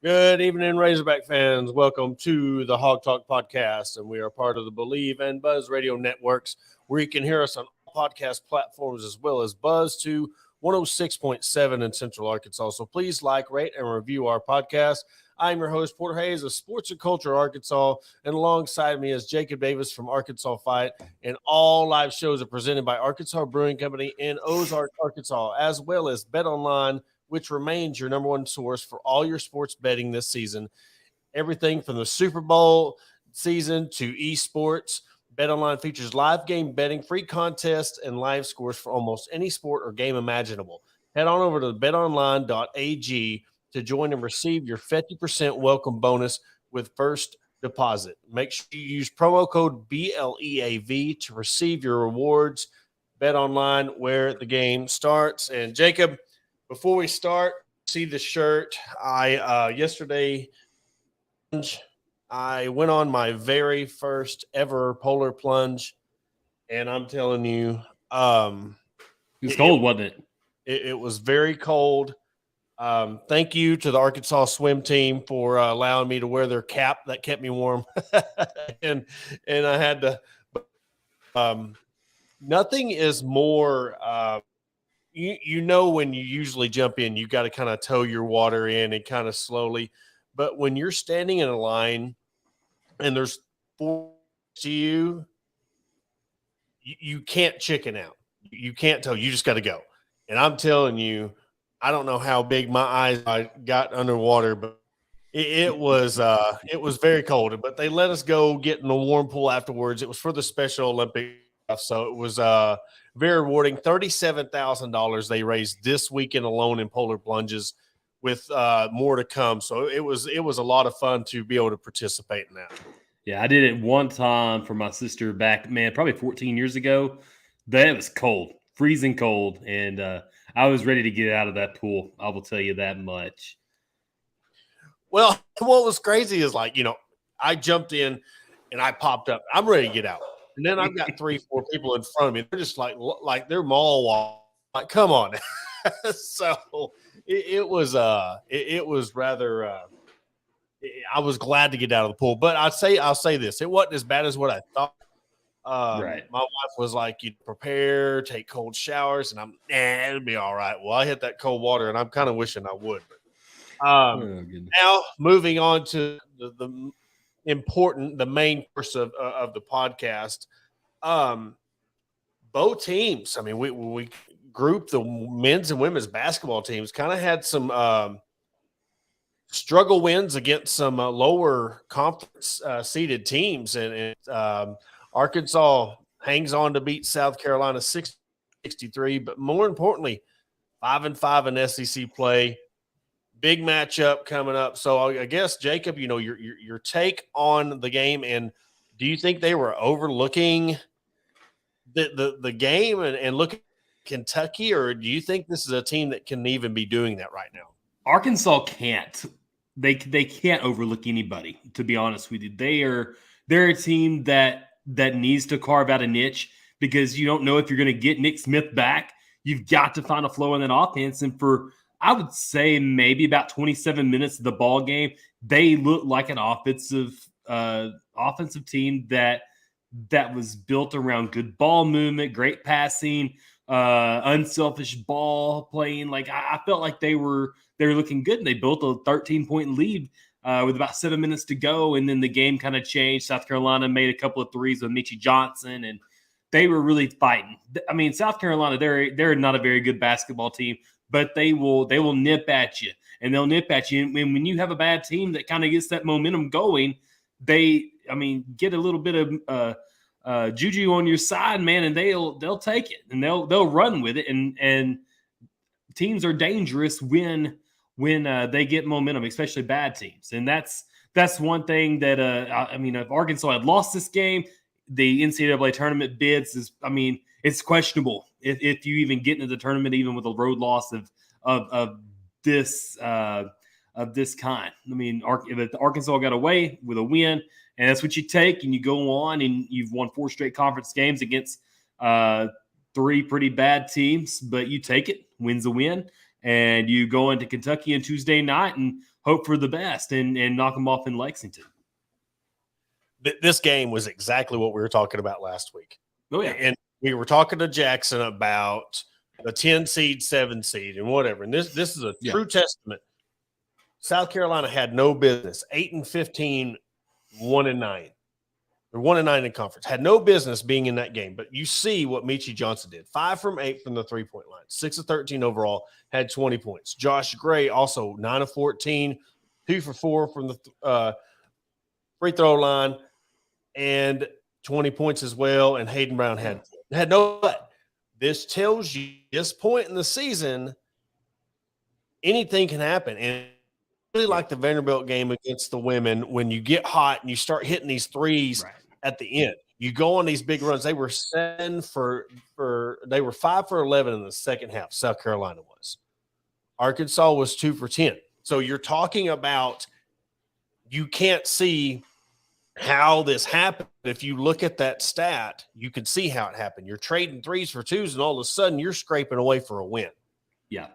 Good evening, Razorback fans. Welcome to the Hawg Talk podcast, and we are part of the Believe and Buzz radio networks, where you can hear us on podcast platforms as well as Buzz to 106.7 in Central Arkansas. So please like, rate, and review our podcast. I'm your host, Porter Hayes of Sports and Culture Arkansas, and alongside me is Jacob Davis from Arkansas Fight, and all live shows are presented by Arkansas Brewing Company in Ozark, Arkansas, as well as Bet Online, which remains your number one source for all your sports betting this season. Everything from the Super Bowl season to esports. BetOnline features live game betting, free contests, and live scores for almost any sport or game imaginable. Head on over to betonline.ag to join and receive your 50% welcome bonus with first deposit. Make sure you use promo code BLEAV to receive your rewards. BetOnline, where the game starts. And Jacob, before we start, see the shirt. Yesterday I went on my very first ever polar plunge, and I'm telling you, it's cold, wasn't it? It was very cold. Thank you to the Arkansas swim team for allowing me to wear their cap that kept me warm, and I had to. Nothing is more. You know, when you usually jump in, you got to kind of tow your water in and kind of slowly. But when you're standing in a line and there's four to you, you can't chicken out. You can't tow. You just got to go. And I'm telling you, I don't know how big my eyes got underwater, but it was very cold. But they let us go get in the warm pool afterwards. It was for the Special Olympics, so it was very rewarding. $37,000 they raised this weekend alone in polar plunges, with more to come. So it was a lot of fun to be able to participate in that. Yeah, I did it one time for my sister back, probably 14 years ago. That was cold, freezing cold, and I was ready to get out of that pool. I will tell you that much. Well, what was crazy is, I jumped in and I popped up. I'm ready to get out. And then I've got 3-4 people in front of me. They're just like they're mall walk. Like, come on. So it was rather. I was glad to get out of the pool, but I'll say this: it wasn't as bad as what I thought. Right. My wife was like, "You prepare, take cold showers," and it'll be all right. Well, I hit that cold water, and I'm kind of wishing I would. But, now moving on to the main course of the podcast. Both teams. I mean, we grouped the men's and women's basketball teams. Kind of had some struggle wins against some lower conference seeded teams, and Arkansas hangs on to beat South Carolina 63. But more importantly, 5-5 in SEC play. Big matchup coming up. So I guess, Jacob, your take on the game, and do you think they were overlooking the game and look at Kentucky, or do you think this is a team that can even be doing that right now? Arkansas can't. They can't overlook anybody, to be honest with you. They're a team that needs to carve out a niche, because you don't know if you're going to get Nick Smith back. You've got to find a flow in that offense, and for I would say maybe about 27 minutes of the ball game, they look like an offensive team that was built around good ball movement, great passing, unselfish ball playing. Like, I felt like they were looking good, and they built a 13-point lead with about 7 minutes to go, and then the game kind of changed. South Carolina made a couple of threes with Michie Johnson, and they were really fighting. I mean, South Carolina, they're not a very good basketball team, but they will nip at you, and they'll nip at you. And when you have a bad team that kind of gets that momentum going, get a little bit of juju on your side, man, and they'll take it and they'll run with it. And teams are dangerous when they get momentum, especially bad teams. And that's one thing that if Arkansas had lost this game, the NCAA tournament bids it's questionable if you even get into the tournament, even with a road loss of this kind. I mean, if Arkansas got away with a win, and that's what you take, and you go on, and you've won 4 straight conference games against 3 pretty bad teams, but you take it, wins a win, and you go into Kentucky on Tuesday night and hope for the best and knock them off in Lexington. This game was exactly what we were talking about last week. Oh, yeah. And we were talking to Jackson about the 10 seed, 7 seed, and whatever. And this is a true testament. South Carolina had no business. 8-15, 1-9. They're 1-9 in conference. Had no business being in that game. But you see what Meechie Johnson did. 5 from 8 from the 3-point line. 6 of 13 overall. Had 20 points. Josh Gray also 9 of 14. 2 for 4 from the free throw line. And 20 points as well. And Hayden Brown had no but. This tells you this point in the season, anything can happen. And really like the Vanderbilt game against the women, when you get hot and you start hitting these threes at the end, you go on these big runs. They were 5 for 11 in the second half. South Carolina was. Arkansas was 2 for 10. So you're talking about, you can't see how this happened. If you look at that stat, you can see how it happened. You're trading 3s for 2s, and all of a sudden you're scraping away for a win. Yeah.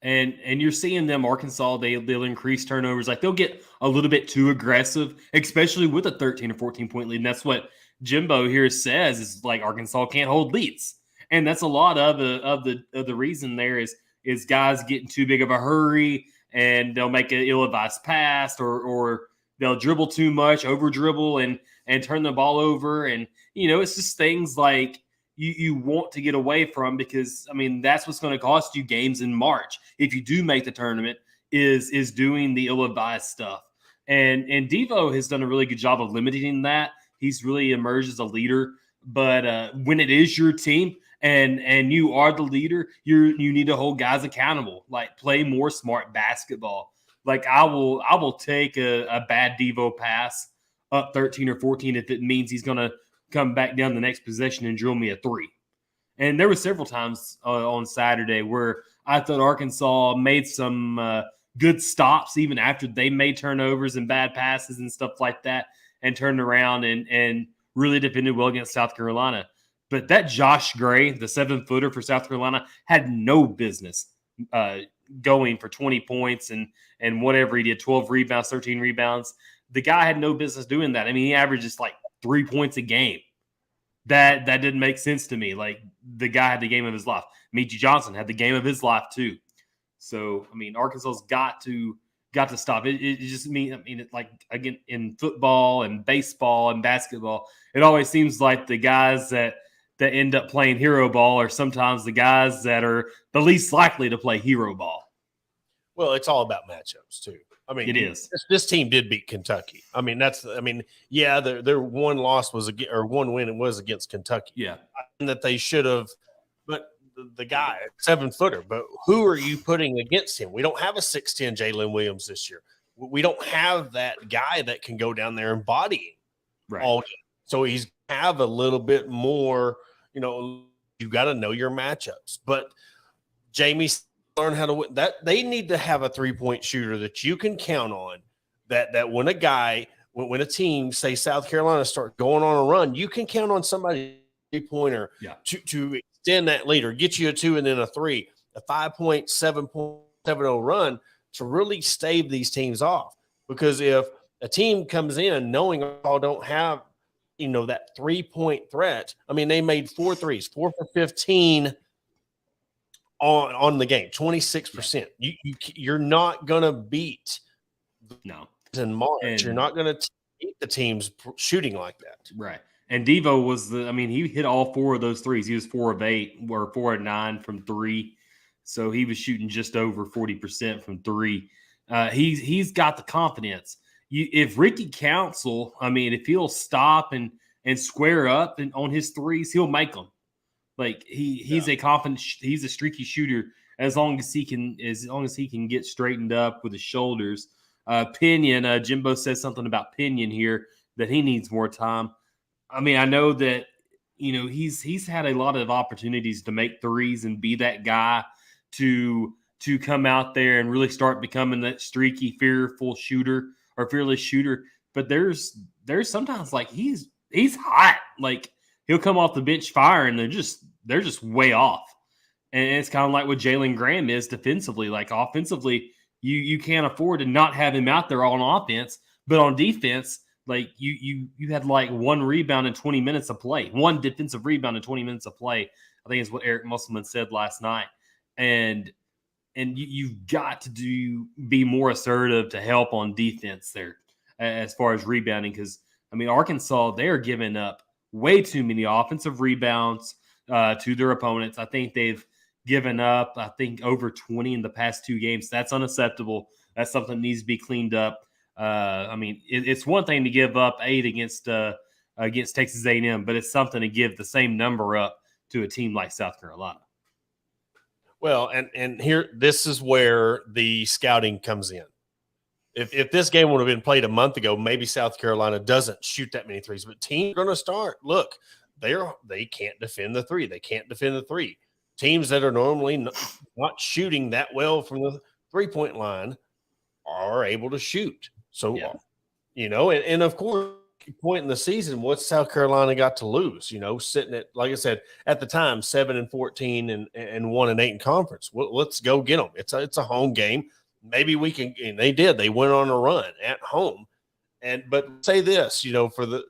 And you're seeing them, Arkansas, they'll increase turnovers. Like, they'll get a little bit too aggressive, especially with a 13 or 14-point lead. And that's what Jimbo here says, is like Arkansas can't hold leads. And that's a lot of the reason there is guys getting too big of a hurry, and they'll make an ill-advised pass, or they'll dribble too much, over dribble and turn the ball over. And, it's just things like you want to get away from, because, that's what's going to cost you games in March if you do make the tournament, is doing the ill-advised stuff. And Devo has done a really good job of limiting that. He's really emerged as a leader. But when it is your team and you are the leader, you need to hold guys accountable, like play more smart basketball. Like, I will take a bad Devo pass up 13 or 14 if it means he's going to come back down the next possession and drill me a 3. And there were several times on Saturday where I thought Arkansas made some good stops even after they made turnovers and bad passes and stuff like that, and turned around and really defended well against South Carolina. But that Josh Gray, the 7-footer for South Carolina, had no business going for 20 points and whatever he did, 12 rebounds, 13 rebounds. The guy had no business doing that. He averages like 3 points a game. That didn't make sense to me. Like, the guy had the game of his life. Meechie Johnson had the game of his life too. So, Arkansas's got to stop. It just means, it's like, again, in football and baseball and basketball, it always seems like the guys that end up playing hero ball are sometimes the guys that are the least likely to play hero ball. Well, it's all about matchups too. It is. This team did beat Kentucky. Their one win was against Kentucky. Yeah. That they should have, but the guy, 7-footer, but who are you putting against him? We don't have a 6'10" Jalen Williams this year. We don't have that guy that can go down there and body all game. So he's have a little bit more, you got to know your matchups. But Jamie learn how to win. That they need to have a 3-point shooter that you can count on. That when a team, say South Carolina, start going on a run, you can count on somebody 3-pointer to extend that lead, or get you a 2 and then a 3, a 5-point, 7.70 run to really stave these teams off. Because if a team comes in knowing all don't have that 3-point threat, they made 4 threes, 4 for 15 on the game, 26%. You're not gonna beat in March. You're not gonna beat the teams shooting like that, right? And Devo was he hit all 4 of those threes. He was 4 of 8 or 4 of 9 from 3. So he was shooting just over 40% from 3. He's got the confidence. If Ricky Council, if he'll stop and square up and on his threes, he'll make them. Like he's a confident, he's a streaky shooter as long as he can get straightened up with his shoulders. Pinion, Jimbo says something about Pinion here that he needs more time. I know that he's had a lot of opportunities to make threes and be that guy to come out there and really start becoming that streaky, fearless shooter. But there's sometimes like he's hot. Like he'll come off the bench fire and they're just way off. And it's kind of like what Jalen Graham is defensively. Like offensively, you can't afford to not have him out there on offense, but on defense, like you had like 1 rebound in 20 minutes of play, 1 defensive rebound in 20 minutes of play. I think is what Eric Musselman said last night. And you've got to be more assertive to help on defense there as far as rebounding. Because Arkansas, they're giving up way too many offensive rebounds to their opponents. I think they've given up, over 20 in the past 2 games. That's unacceptable. That's something that needs to be cleaned up. It's one thing to give up 8 against Texas A&M, but it's something to give the same number up to a team like South Carolina. Well, and here, this is where the scouting comes in. If this game would have been played a month ago, maybe South Carolina doesn't shoot that many threes, but teams are going to start. Look, they can't defend the 3. They can't defend the 3. Teams that are normally not shooting that well from the 3-point line are able to shoot. So, and of course, point in the season, what's South Carolina got to lose? Sitting at, like I said, at the time, 7-14 and 1-8 in conference. Well, let's go get them. It's a home game. Maybe we can. And they did. They went on a run at home. But say this, for the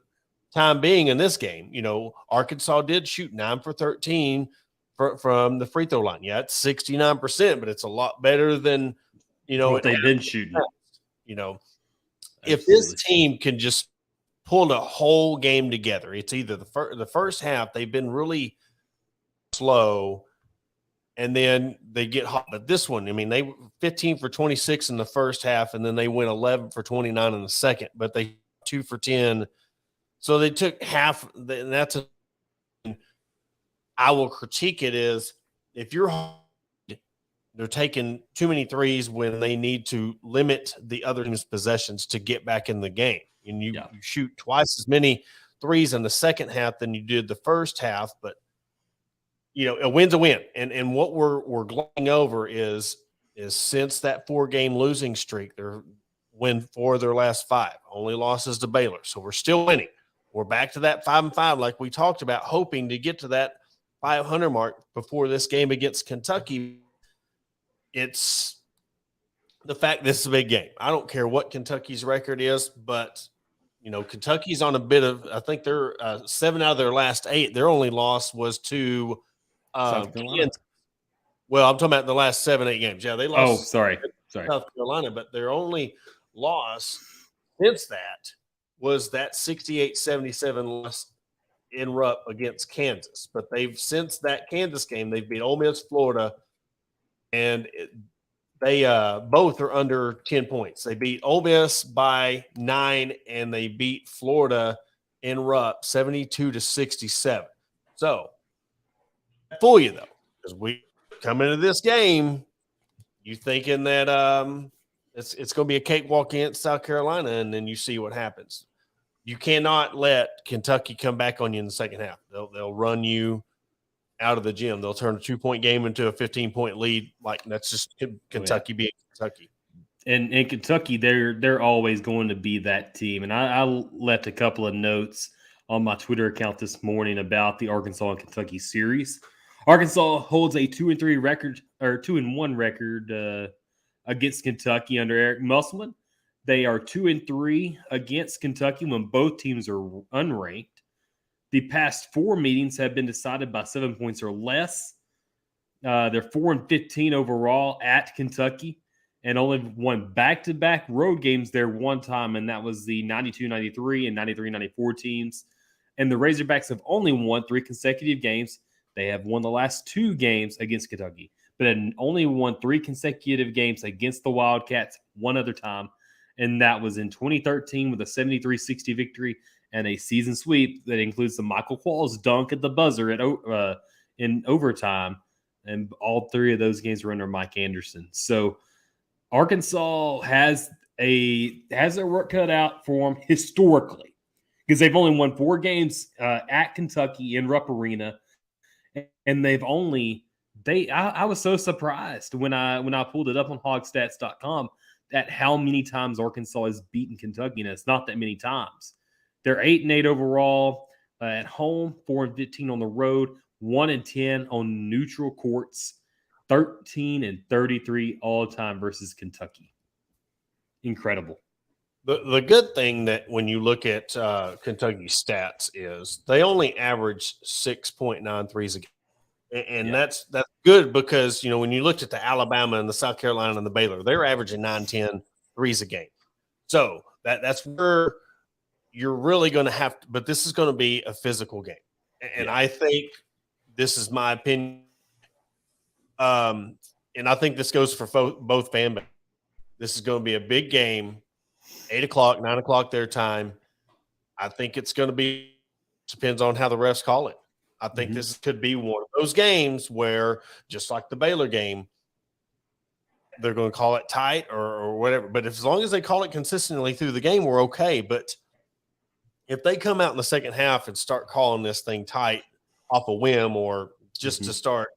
time being in this game, Arkansas did shoot 9 for 13 from the free throw line. Yeah, it's 69%, but it's a lot better than what they've been shooting. If this team can just pull the whole game together, it's either the first half they've been really slow, and then they get hot. But this one, they were 15 for 26 in the first half, and then they went 11 for 29 in the second. But they 2 for 10, so they took half. And that's I will critique it is if they're taking too many threes when they need to limit the other team's possessions to get back in the game. And you shoot twice as many threes in the second half than you did the first half. But, a win's a win. And what we're glowing over is since that 4-game losing streak, they're win 4 of their last 5. Only losses to Baylor. So we're still winning. We're back to that 5-5 like we talked about, hoping to get to that 500 mark before this game against Kentucky. It's the fact this is a big game. I don't care what Kentucky's record is, but, Kentucky's on a bit of – I think they're 7 out of their last 8. Their only loss was to South Carolina. Well, I'm talking about the last 7-8 games. Yeah, they lost. Oh, sorry. South Carolina, but their only loss since that was that 68-77 loss in Rupp against Kansas. But they've since that Kansas game, they've beat Ole Miss, Florida, and they both are under 10 points. They beat Ole Miss by 9, and they beat Florida in Rupp 72-67. So, fool you though, because we come into this game, you thinking that it's going to be a cakewalk against South Carolina, and then you see what happens. You cannot let Kentucky come back on you in the second half. They'll run you out of the gym. They'll turn a 2-point game into a 15-point lead. Like that's just Kentucky being Kentucky. And in Kentucky, they're always going to be that team. And I left a couple of notes on my Twitter account this morning about the Arkansas and Kentucky series. Arkansas holds a 2-3 record or 2-1 record against Kentucky under Eric Musselman. They are 2-3 against Kentucky when both teams are unranked. The past 4 meetings have been decided by 7 points or less. They're 4-15 overall at Kentucky and only won back-to-back road games there one time, and that was the 92-93 and 93-94 teams. And the Razorbacks have only won 3 consecutive games. They have won the last 2 games against Kentucky, but had only won 3 consecutive games against the Wildcats one other time, and that was in 2013 with a 73-60 victory and a season sweep that includes the Michael Qualls dunk at the buzzer in overtime, and all 3 of those games were under Mike Anderson. So Arkansas has their work cut out for them historically because they've only won 4 games at Kentucky in Rupp Arena, and they've only I was so surprised when I pulled it up on hogstats.com at how many times Arkansas has beaten Kentucky, and it's not that many times. They're 8-8 overall at home, 4-15 on the road, 1-10 on neutral courts, 13-33 all time versus Kentucky. Incredible. The good thing that when you look at Kentucky's stats is they only average 6.9 threes a game. And that's good because, when you looked at the Alabama and the South Carolina and the Baylor, they're averaging 9-10 threes a game. So that's where you're really going to have to – but this is going to be a physical game. And I think this is my opinion. And I think this goes for both fan bases. This is going to be a big game, 8 o'clock, 9 o'clock their time. I think it's going to be – depends on how the refs call it. I think this could be one of those games where, just like the Baylor game, they're going to call it tight or whatever. But as long as they call it consistently through the game, we're okay. But if they come out in the second half and start calling this thing tight off a whim or just to start,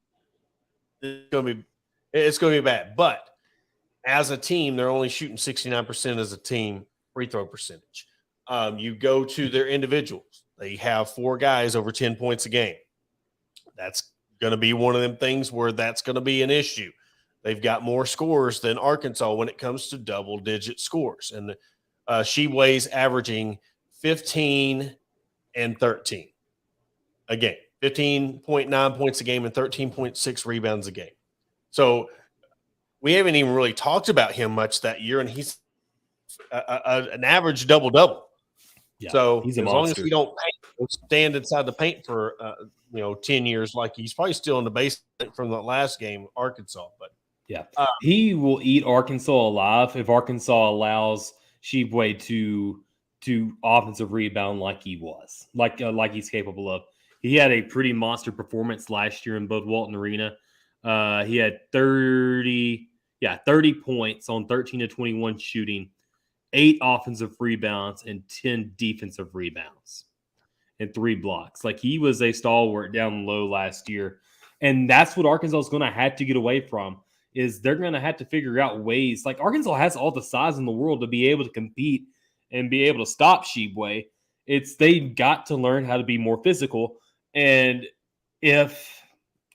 it's going to be bad. But as a team, they're only shooting 69% as a team free throw percentage. You go to their individuals. They have 4 guys over 10 points a game. That's going to be one of them things where that's going to be an issue. They've got more scores than Arkansas when it comes to double-digit scores. And Sheboy's averaging 15 and 13 a game, 15.9 points a game and 13.6 rebounds a game. So we haven't even really talked about him much that year, and he's an average double-double. Yeah, so he's as long as we don't stand inside the paint for 10 years, like he's probably still in the basement from the last game, Arkansas. But he will eat Arkansas alive if Arkansas allows Sheboy to offensive rebound like he was, like he's capable of. He had a pretty monster performance last year in both Walton Arena. He had 30 points on 13 to 21 shooting, 8 offensive rebounds and 10 defensive rebounds and 3 blocks. Like, he was a stalwart down low last year. And that's what Arkansas is going to have to get away from, is they're going to have to figure out ways. Like, Arkansas has all the size in the world to be able to compete and be able to stop Sheboy. They've got to learn how to be more physical. And if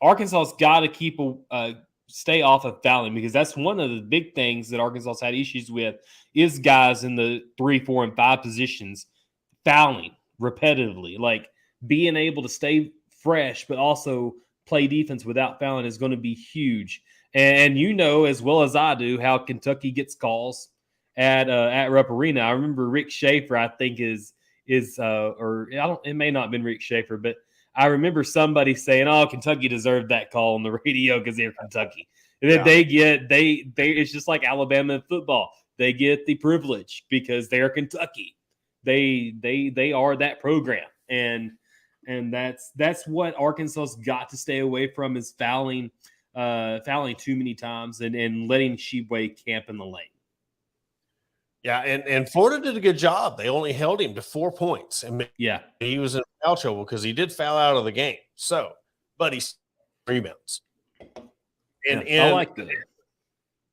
Arkansas's got to stay off of fouling, because that's one of the big things that Arkansas's had issues with, is guys in the 3, 4, and 5 positions fouling repetitively. Like, being able to stay fresh but also play defense without fouling is going to be huge. And as well as I do, how Kentucky gets calls at Rupp Arena. I remember Rick Schaefer, I think it may not have been Rick Schaefer, but I remember somebody saying, "Oh, Kentucky deserved that call on the radio because they're Kentucky." And then it's just like Alabama in football. They get the privilege because they're Kentucky. They are that program, and that's what Arkansas's got to stay away from, is fouling too many times and letting Sheboy camp in the lane. Yeah, and Florida did a good job. They only held him to 4 points. And he was in foul trouble because he did foul out of the game. So, but he's rebounds. I like that.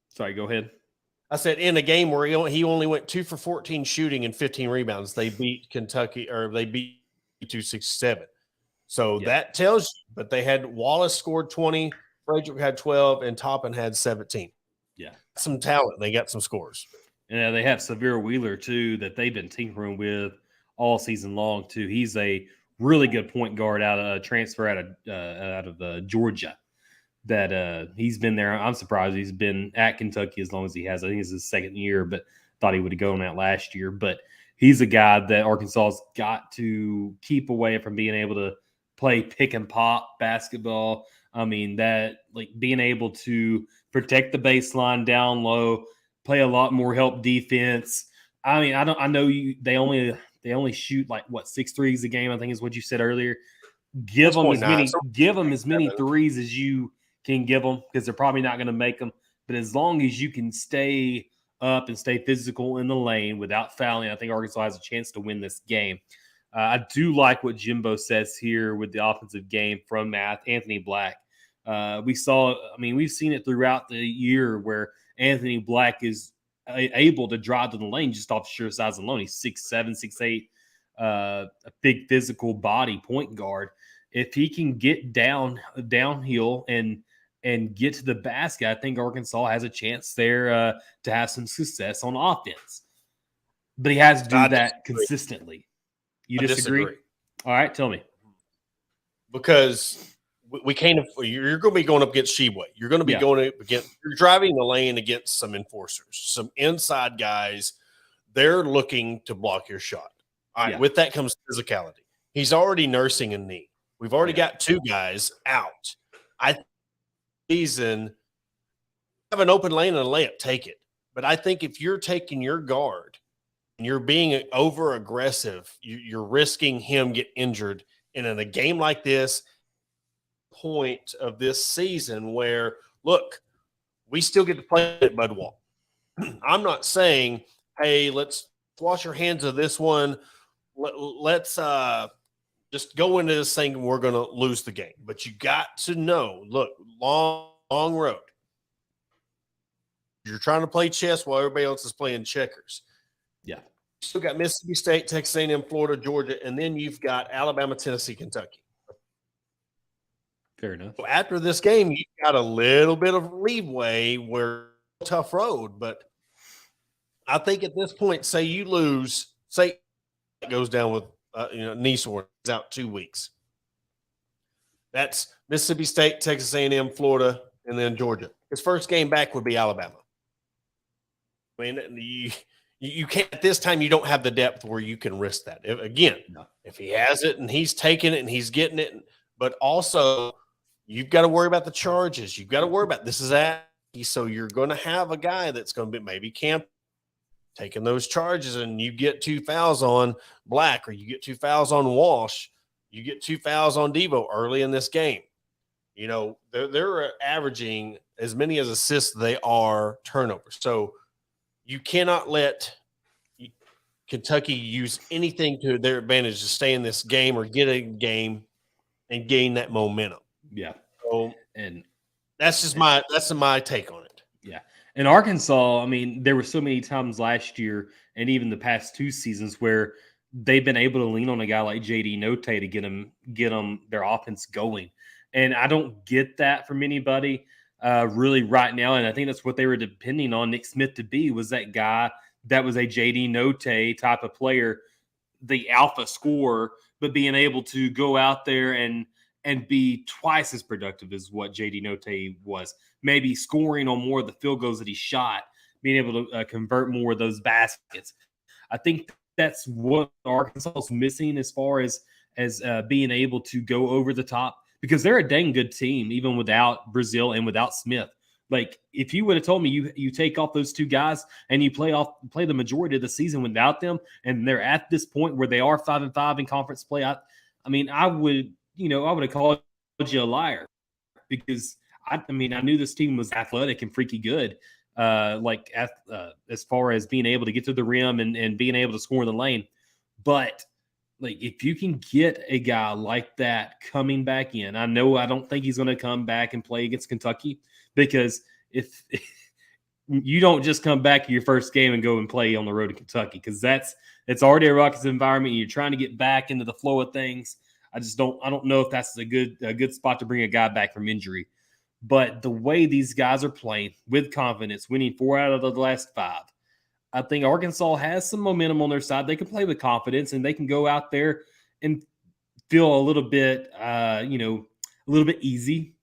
Sorry, go ahead. I said in a game where he only went 2 for 14 shooting and 15 rebounds, they beat Kentucky, or they beat 267. So that tells you. But they had Wallace scored 20, Frederick had 12, and Toppin had 17. Yeah, some talent. They got some scores. And they have Severe Wheeler, too, that they've been tinkering with all season long, too. He's a really good point guard transfer out of Georgia. That he's been there. I'm surprised he's been at Kentucky as long as he has. I think it's his second year, but thought he would have gone out last year. But he's a guy that Arkansas's got to keep away from being able to play pick and pop basketball. I mean, that like being able to protect the baseline down low, play a lot more help defense. I mean, I know they only shoot like what 6 threes a game, I think is what you said earlier. Give them as 6.9. many So give them as many threes as you can give them, because they're probably not going to make them. But as long as you can stay up and stay physical in the lane without fouling, I think Arkansas has a chance to win this game. I do like what Jimbo says here with the offensive game from Anthony Black. We've seen it throughout the year where Anthony Black is able to drive to the lane just off the sheer size alone. He's 6'7", 6'8", a big physical body point guard. If he can get downhill and get to the basket, I think Arkansas has a chance there to have some success on offense. But he has to do that consistently. You disagree? All right, tell me. Because we can't. You're going to be going up against Sheway. You're going to be going up against. You're driving the lane against some enforcers, some inside guys. They're looking to block your shot. All right. With that comes physicality. He's already nursing a knee. We've already got 2 guys out. Season have an open lane and a layup, take it. But I think if you're taking your guard and you're being over aggressive, you're risking him get injured. And in a game like this, point of this season where, look, we still get to play at Budwall. I'm not saying, hey, let's wash our hands of this one. Let's just go into this thing and we're going to lose the game. But you got to know, look, long road. You're trying to play chess while everybody else is playing checkers. Yeah. You still got Mississippi State, Texas A&M, Florida, Georgia, and then you've got Alabama, Tennessee, Kentucky. Fair enough. So after this game, you've got a little bit of leeway where tough road. But I think at this point, say you lose, say it goes down with knee soreness out 2 weeks. That's Mississippi State, Texas A&M, Florida, and then Georgia. His first game back would be Alabama. I mean, you can't at this time. You don't have the depth where you can risk that. If he has it and he's taking it and he's getting it, but also you've got to worry about the charges. You've got to worry about this is at. So you're going to have a guy that's going to be maybe taking those charges, and you get 2 fouls on Black, or you get 2 fouls on Walsh, you get 2 fouls on Devo early in this game. You know, they're averaging as many as assists they are turnovers. So you cannot let Kentucky use anything to their advantage to stay in this game or get a game and gain that momentum. Yeah. So, and that's my take on it. Yeah. In Arkansas, I mean, there were so many times last year and even the past 2 seasons where they've been able to lean on a guy like JD Note to get them their offense going. And I don't get that from anybody really right now. And I think that's what they were depending on Nick Smith to be, was that guy that was a JD Note type of player, the alpha scorer, but being able to go out there and be twice as productive as what JD Note was. Maybe scoring on more of the field goals that he shot, being able to convert more of those baskets. I think that's what Arkansas is missing as far as being able to go over the top, because they're a dang good team, even without Brazile and without Smith. Like, if you would have told me you take off those 2 guys and you play the majority of the season without them, and they're at this point where they are 5-5 in conference play, I would have called you a liar, because I knew this team was athletic and freaky good, as far as being able to get to the rim and being able to score in the lane. But like, if you can get a guy like that coming back in, I don't think he's going to come back and play against Kentucky, because if you don't just come back to your first game and go and play on the road to Kentucky, because it's already a Rockets environment. And you're trying to get back into the flow of things. I don't know if that's a good spot to bring a guy back from injury. But the way these guys are playing with confidence, winning 4 out of the last 5, I think Arkansas has some momentum on their side. They can play with confidence, and they can go out there and feel a little bit, easy,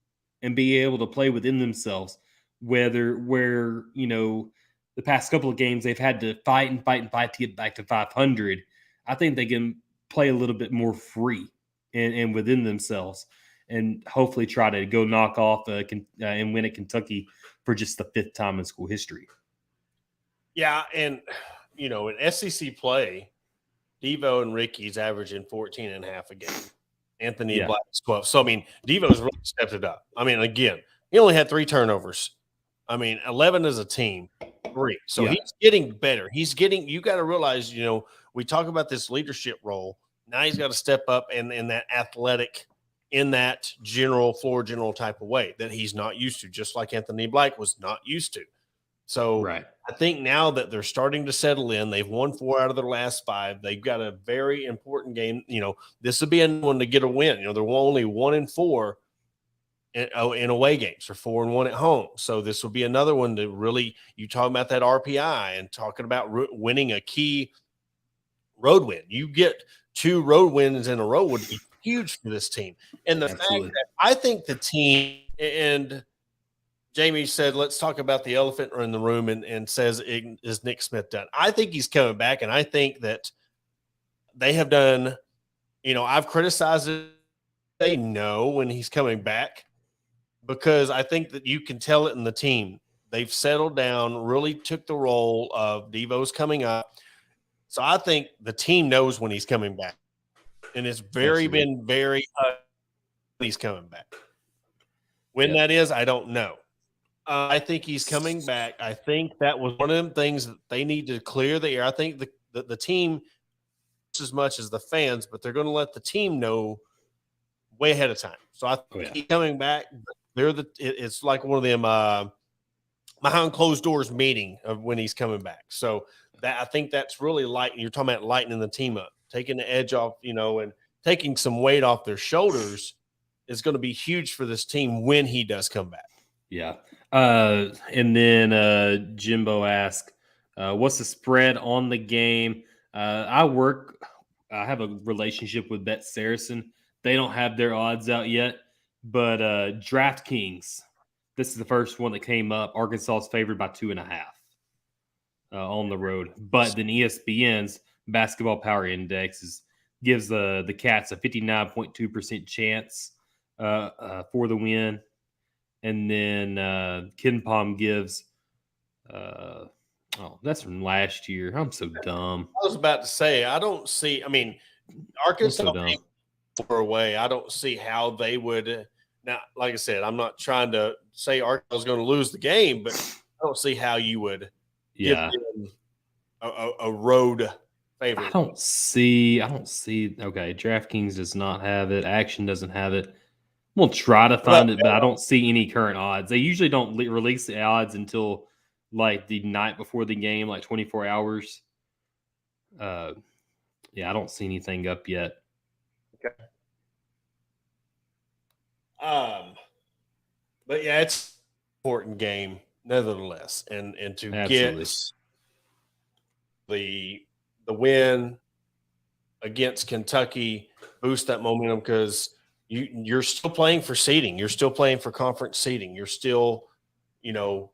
and be able to play within themselves. Where the past couple of games they've had to fight to get back to 500. I think they can play a little bit more free and within themselves, and hopefully try to go knock off and win at Kentucky for just the 5th time in school history. Yeah, and in SEC play, Devo and Ricky's averaging 14 and a half a game. Anthony Black's 12. So, Devo's really stepped it up. Again, he only had 3 turnovers. 11 as a team, 3. So he's getting better. You got to realize, we talk about this leadership role. Now he's got to step up in that athletic, in that general type of way that he's not used to, just like Anthony Black was not used to. So I think now that they're starting to settle in, they've won 4 out of their last 5. They've got a very important game. This would be a one to get a win. They're only 1-4 in away games, or 4-1 at home. So this will be another one to really, you talk about that RPI and talking about winning a key road win. You get 2 road wins in a row would be huge for this team. And the fact that I think the team, and Jamie said, let's talk about the elephant in the room, and says, is Nick Smith done? I think he's coming back, and I think that they have done, I've criticized it. They know when he's coming back, because I think that you can tell it in the team. They've settled down, really took the role of Devo's coming up. So I think the team knows when he's coming back, and it's been very when he's coming back. When that is, I don't know. I think he's coming back. I think that was one of them things that they need to clear the air. I think the team, just as much as the fans, but they're going to let the team know way ahead of time. So I think he's coming back. It's like one of them behind closed doors meeting of when he's coming back. So that, I think that's really you're talking about lightening the team up, taking the edge off, and taking some weight off their shoulders is going to be huge for this team when he does come back. Yeah. And then Jimbo asked, what's the spread on the game? I have a relationship with Bet Saracen. They don't have their odds out yet, but DraftKings, this is the first one that came up. Arkansas is favored by 2.5 on the road. But then ESPN's Basketball Power Index gives the Cats a 59.2% chance for the win. And then KenPom gives that's from last year. I'm so dumb. I was about to say, I don't see, Arkansas being far away, I don't see how they would. Now, like I said, I'm not trying to say Arkansas is going to lose the game, but I don't see how you would give them a road favorite. I don't see. Okay, DraftKings does not have it. Action doesn't have it. We'll try to find it, but I don't see any current odds. They usually don't release the odds until like the night before the game, like 24 hours. I don't see anything up yet. Okay. But yeah, it's an important game nevertheless, and to get the win against Kentucky, boost that momentum, because you're still playing for seeding. You're still playing for conference seeding. You're still,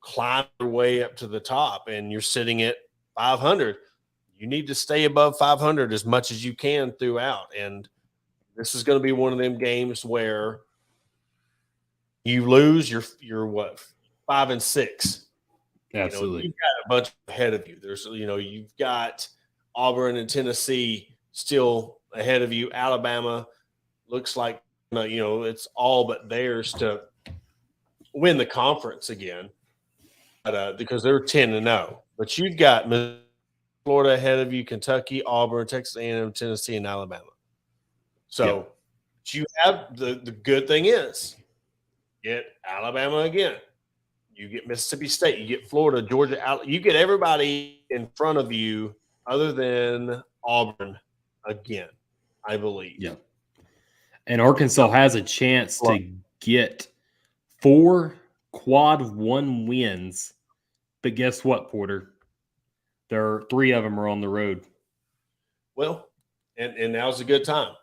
climbing your way up to the top, and you're sitting at 500. You need to stay above 500 as much as you can throughout. And this is going to be one of them games where you lose, you're what, 5 and 6. Absolutely. You've got a bunch ahead of you. There's, you've got Auburn and Tennessee still ahead of you. Alabama looks like, it's all but theirs to win the conference again, because they're 10-0. But you've got Florida ahead of you, Kentucky, Auburn, Texas A&M, Tennessee, and Alabama. So you have the good thing is, get Alabama again. You get Mississippi State. You get Florida, Georgia. You get everybody in front of you other than Auburn again, I believe. Yeah. And Arkansas has a chance to get 4 quad 1 wins. But guess what, Porter? There are 3 of them are on the road. Well, and now's a good time.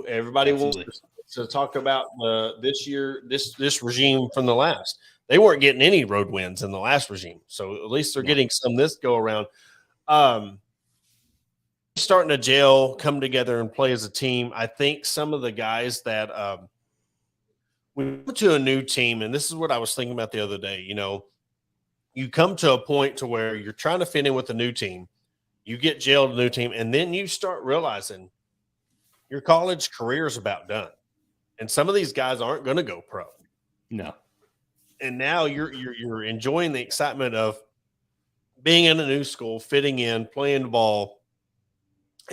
Everybody wants to talk about this year, this regime from the last. they weren't getting any road wins in the last regime. So at least they're getting some this go around. Starting to gel, come together and play as a team. I think some of the guys that we go to a new team, and this is what I was thinking about the other day, you come to a point to where you're trying to fit in with a new team. You get jailed a new team, and then you start realizing your college career is about done. And some of these guys aren't going to go pro. No. And now you're enjoying the excitement of being in a new school, fitting in, playing ball.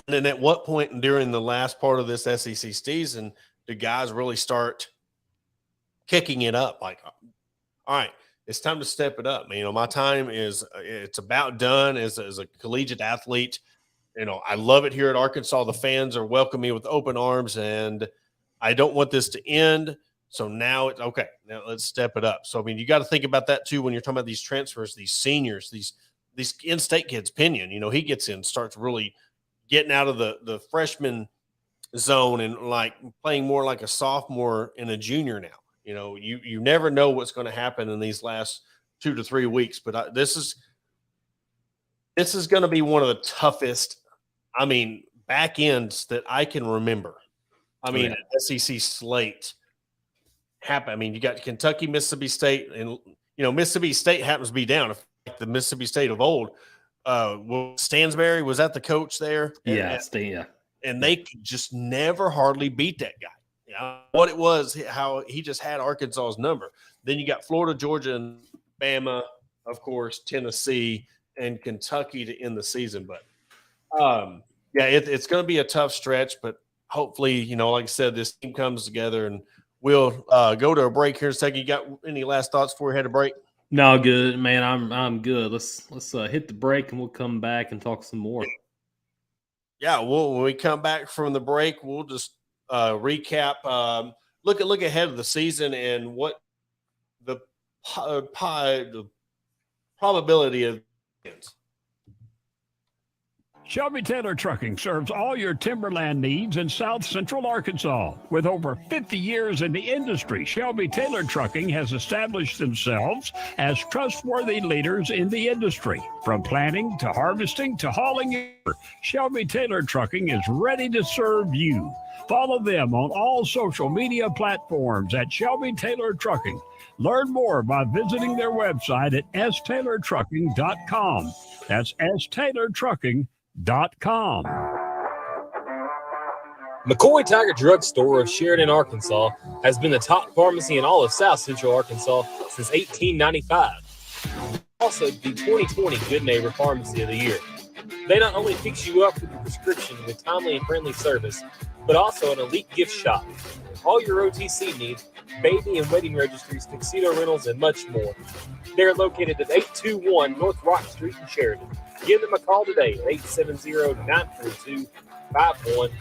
And then at what point during the last part of this SEC season do guys really start kicking it up? Like, all right, it's time to step it up. My time it's about done as a collegiate athlete. I love it here at Arkansas. The fans are welcoming me with open arms, and I don't want this to end. So now it's okay. Now let's step it up. So, you got to think about that too when you're talking about these transfers, these seniors, these in-state kids. Pinion, he gets in, starts really getting out of the freshman zone and like playing more like a sophomore and a junior now. You never know what's going to happen in these last 2 to 3 weeks, but this is going to be one of the toughest, back ends that I can remember. An SEC slate happen. You got Kentucky, Mississippi State, and Mississippi State happens to be down. Like the Mississippi State of old. Stansbury, was that the coach there? And they could just never hardly beat that guy. What it was, how he just had Arkansas's number. Then you got Florida, Georgia, and Bama, of course, Tennessee, and Kentucky to end the season. But it's going to be a tough stretch. But hopefully, like I said, this team comes together, and we'll go to a break here in a second. You got any last thoughts before we head to break? No, good, man. I'm good. Let's hit the break, and we'll come back and talk some more. Yeah, when we come back from the break, we'll just recap, look ahead of the season and what the probability of wins. Shelby Taylor Trucking serves all your timberland needs in South Central Arkansas. With over 50 years in the industry, Shelby Taylor Trucking has established themselves as trustworthy leaders in the industry. From planting to harvesting to hauling, Shelby Taylor Trucking is ready to serve you. Follow them on all social media platforms at Shelby Taylor Trucking. Learn more by visiting their website at staylortrucking.com. That's staylortrucking.com. McCoy Tiger Drug Store of Sheridan, Arkansas has been the top pharmacy in all of South Central Arkansas since 1895. Also the 2020 Good Neighbor Pharmacy of the Year. They not only fix you up with your prescription with timely and friendly service, but also an elite gift shop. All your OTC needs, baby and wedding registries, tuxedo rentals, and much more. They're located at 821 North Rock Street in Sheridan. Give them a call today at 870-932-5121.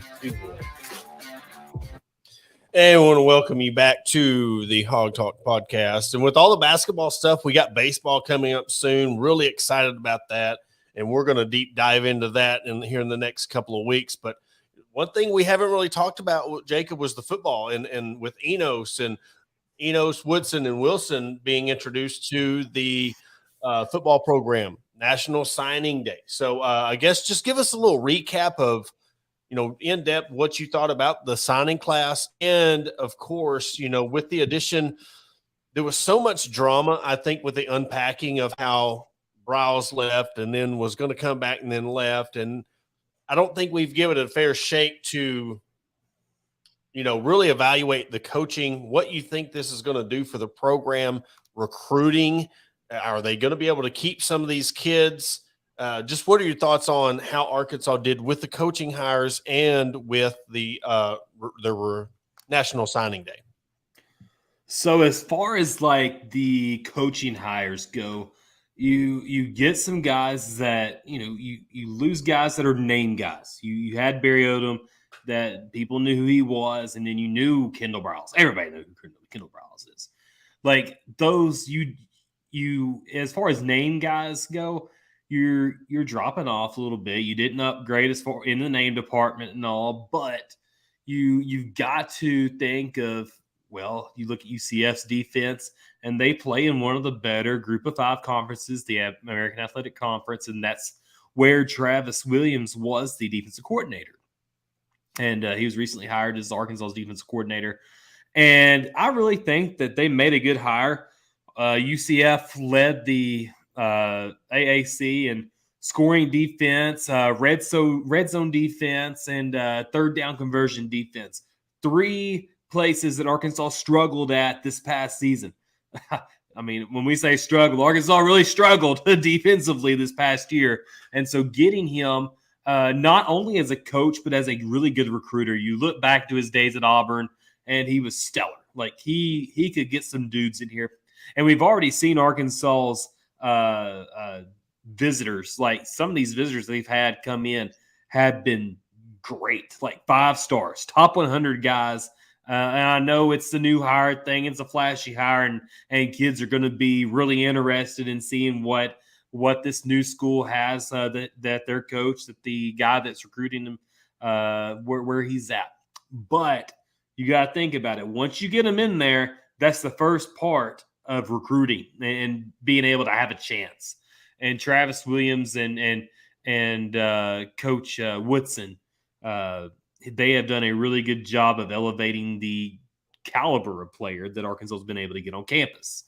And we want to welcome you back to the Hawg Talk podcast. And with all the basketball stuff, we got baseball coming up soon. Really excited about that. And we're going to deep dive into that here in the next couple of weeks. But one thing we haven't really talked about, Jacob, was the football and with Enos, Woodson, and Wilson being introduced to the football program, National Signing Day. So I guess just give us a little recap of, in depth what you thought about the signing class. And of course, with the addition, there was so much drama, I think, with the unpacking of how Browse left and then was going to come back and then left. And I don't think we've given it a fair shake to, really evaluate the coaching, what you think this is going to do for the program, recruiting. Are they going to be able to keep some of these kids? Just what are your thoughts on how Arkansas did with the coaching hires and with the National Signing Day? So as far as like the coaching hires go, you get some guys that, you lose guys that are name guys. You had Barry Odom that people knew who he was, and then you knew Kendall Browse. Everybody knew who Kendall Browse is. Like those, you as far as name guys go, you're dropping off a little bit. You didn't upgrade as far in the name department and all, but you've got to think of well, you look at UCF's defense, and they play in one of the better Group of Five conferences, the American Athletic Conference, and that's where Travis Williams was the defensive coordinator. And he was recently hired as Arkansas's defensive coordinator. And I really think that they made a good hire. UCF led the AAC in scoring defense, red zone defense, and third down conversion defense. 3 places that Arkansas struggled at this past season. I mean, when we say struggle, Arkansas really struggled defensively this past year. And so getting him not only as a coach, but as a really good recruiter. You look back to his days at Auburn, and he was stellar. Like, he could get some dudes in here. And we've already seen Arkansas's visitors. Like, some of these visitors they've had come in have been great, like 5 stars, top 100 guys. And I know it's the new hire thing. It's a flashy hire, and kids are going to be really interested in seeing what this new school has, that their coach, that the guy that's recruiting them, where he's at. But you got to think about it. Once you get them in there, that's the first part of recruiting and being able to have a chance. And Travis Williams and Coach Woodson, they have done a really good job of elevating the caliber of player that Arkansas has been able to get on campus.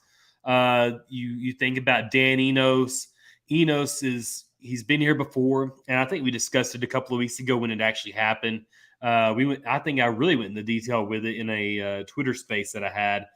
You think about Dan Enos. He's been here before, and I think we discussed it a couple of weeks ago when it actually happened. I think I really went into detail with it in a Twitter space that I had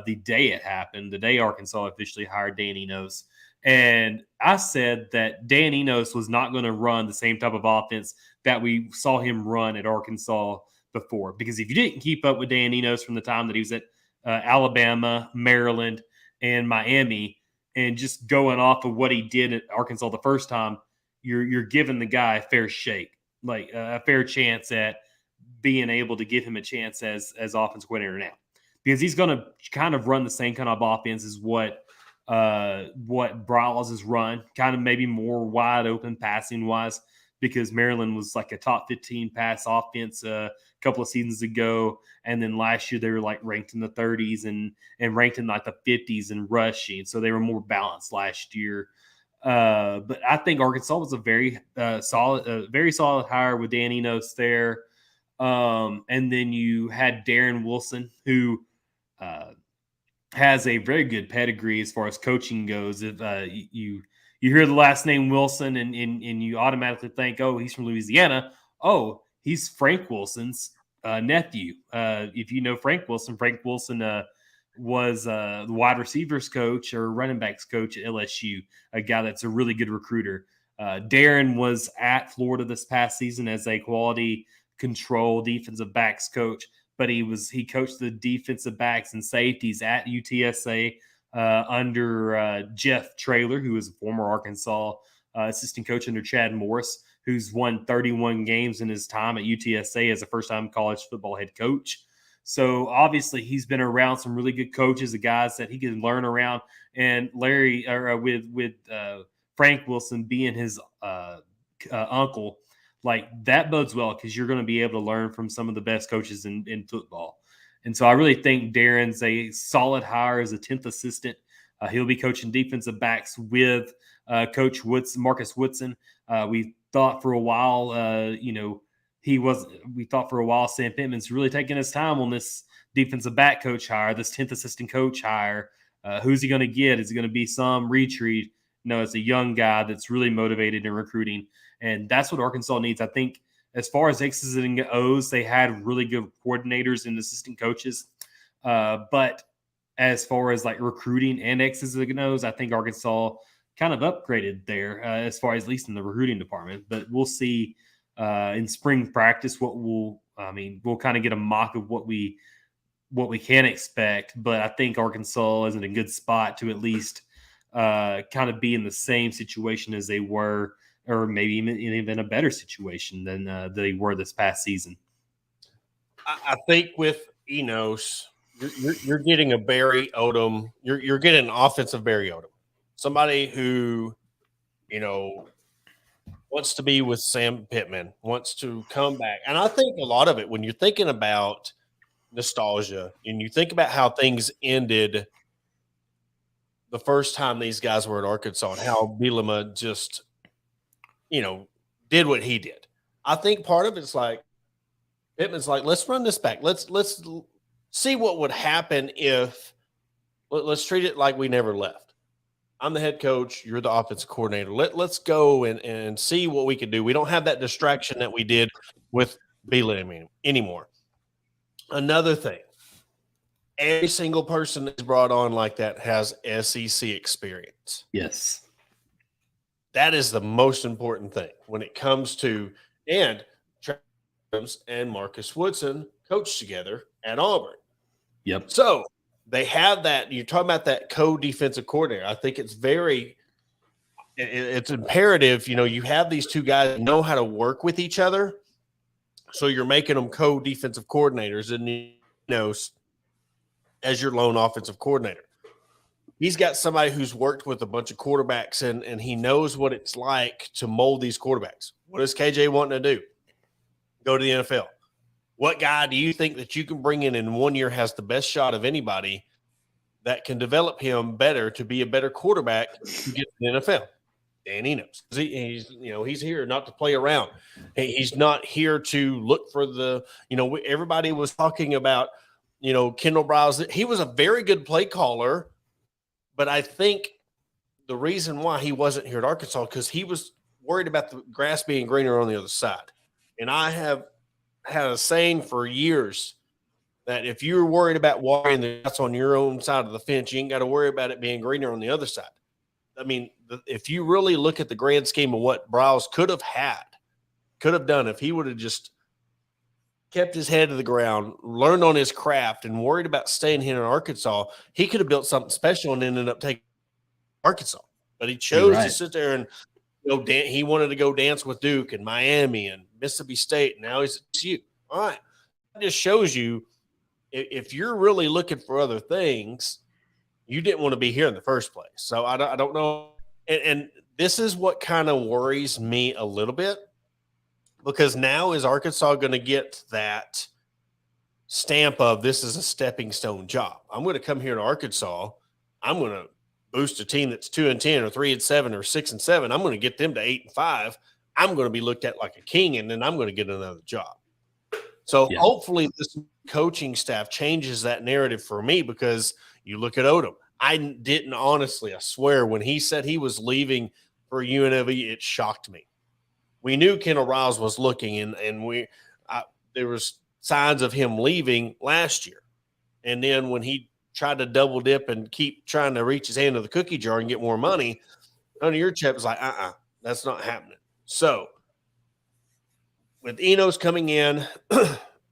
the day it happened, the day Arkansas officially hired Dan Enos. And I said that Dan Enos was not going to run the same type of offense that we saw him run at Arkansas before. Because if you didn't keep up with Dan Enos from the time that he was at Alabama, Maryland, and Miami, and just going off of what he did at Arkansas the first time, you're giving the guy a fair shake, like a fair chance at being able to give him a chance as offensive coordinator now. Because he's going to kind of run the same kind of offense as what Brawls has run, kind of maybe more wide open passing wise, because Maryland was like a top 15 pass offense a couple of seasons ago. And then last year they were like ranked in the 30s and ranked in like the 50s in rushing. So they were more balanced last year. But I think Arkansas was a very solid hire with Dan Enos there. And then you had Darren Wilson, who has a very good pedigree as far as coaching goes. If you hear the last name Wilson and you automatically think, oh, he's from Louisiana. Oh, he's Frank Wilson's nephew. If you know Frank Wilson was the wide receivers coach or running backs coach at LSU, a guy that's a really good recruiter. Darren was at Florida this past season as a quality control defensive backs coach, but he coached the defensive backs and safeties at UTSA under Jeff Traylor, who was a former Arkansas assistant coach under Chad Morris, who's won 31 games in his time at UTSA as a first-time college football head coach. So obviously he's been around some really good coaches, the guys that he can learn around. And with Frank Wilson being his uncle, like that bodes well because you're going to be able to learn from some of the best coaches in football. And so I really think Darren's a solid hire as a 10th assistant. He'll be coaching defensive backs with Coach Marcus Woodson. We thought for a while, we thought for a while Sam Pittman's really taking his time on this defensive back coach hire, this 10th assistant coach hire. Who's he going to get? Is it going to be some retreat? No, it's a young guy that's really motivated in recruiting. And that's what Arkansas needs. I think as far as X's and O's, they had really good coordinators and assistant coaches. But as far as like recruiting and X's and O's, I think Arkansas kind of upgraded there as far as at least in the recruiting department. But we'll see in spring practice we'll kind of get a mock of what we can expect. But I think Arkansas is in a good spot to at least kind of be in the same situation as they were, or maybe even a better situation than they were this past season. I think with Enos, you're getting a Barry Odom. You're getting an offensive Barry Odom, somebody who, wants to be with Sam Pittman, wants to come back. And I think a lot of it, when you're thinking about nostalgia, and you think about how things ended the first time these guys were at Arkansas and how Bielema just, did what he did. I think part of it's like Pittman's like, let's run this back. Let's see what would happen if let's treat it like we never left. I'm the head coach. You're the offensive coordinator. Let's go and see what we can do. We don't have that distraction that we did with Bielema anymore. Another thing, every single person that's brought on like that has SEC experience. Yes. That is the most important thing when it comes to – and Travis and Marcus Woodson coached together at Auburn. Yep. So they have that – you're talking about that co-defensive coordinator. I think it's it's imperative, you have these two guys know how to work with each other. So you're making them co-defensive coordinators and, as your lone offensive coordinator. He's got somebody who's worked with a bunch of quarterbacks and he knows what it's like to mold these quarterbacks. What is KJ wanting to do? Go to the NFL. What guy do you think that you can bring in 1 year has the best shot of anybody that can develop him better to be a better quarterback to get to the NFL? Dan Enos. He's here not to play around. He's not here to look for everybody was talking about, Kendall Browse. He was a very good play caller. But I think the reason why he wasn't here at Arkansas because he was worried about the grass being greener on the other side. And I have had a saying for years that if you're worried about watering the grass on your own side of the fence, you ain't got to worry about it being greener on the other side. I mean, if you really look at the grand scheme of what Browse could have done if he would have just kept his head to the ground, learned on his craft, and worried about staying here in Arkansas, he could have built something special and ended up taking Arkansas. But he chose to sit there and he wanted to go dance with Duke and Miami and Mississippi State. And now he's at TCU. All right. That just shows you if you're really looking for other things, you didn't want to be here in the first place. So I don't know. And this is what kind of worries me a little bit. Because now is Arkansas going to get that stamp of this is a stepping stone job? I'm going to come here to Arkansas. I'm going to boost a team that's 2-10 or 3-7 or 6-7. I'm going to get them to 8-5. I'm going to be looked at like a king, and then I'm going to get another job. So hopefully this coaching staff changes that narrative for me because you look at Odom. I didn't honestly, I swear, when he said he was leaving for UNLV, it shocked me. We knew Kendall Riles was looking, and there was signs of him leaving last year. And then when he tried to double dip and keep trying to reach his hand to the cookie jar and get more money, under your check was like, that's not happening. So with Enos coming in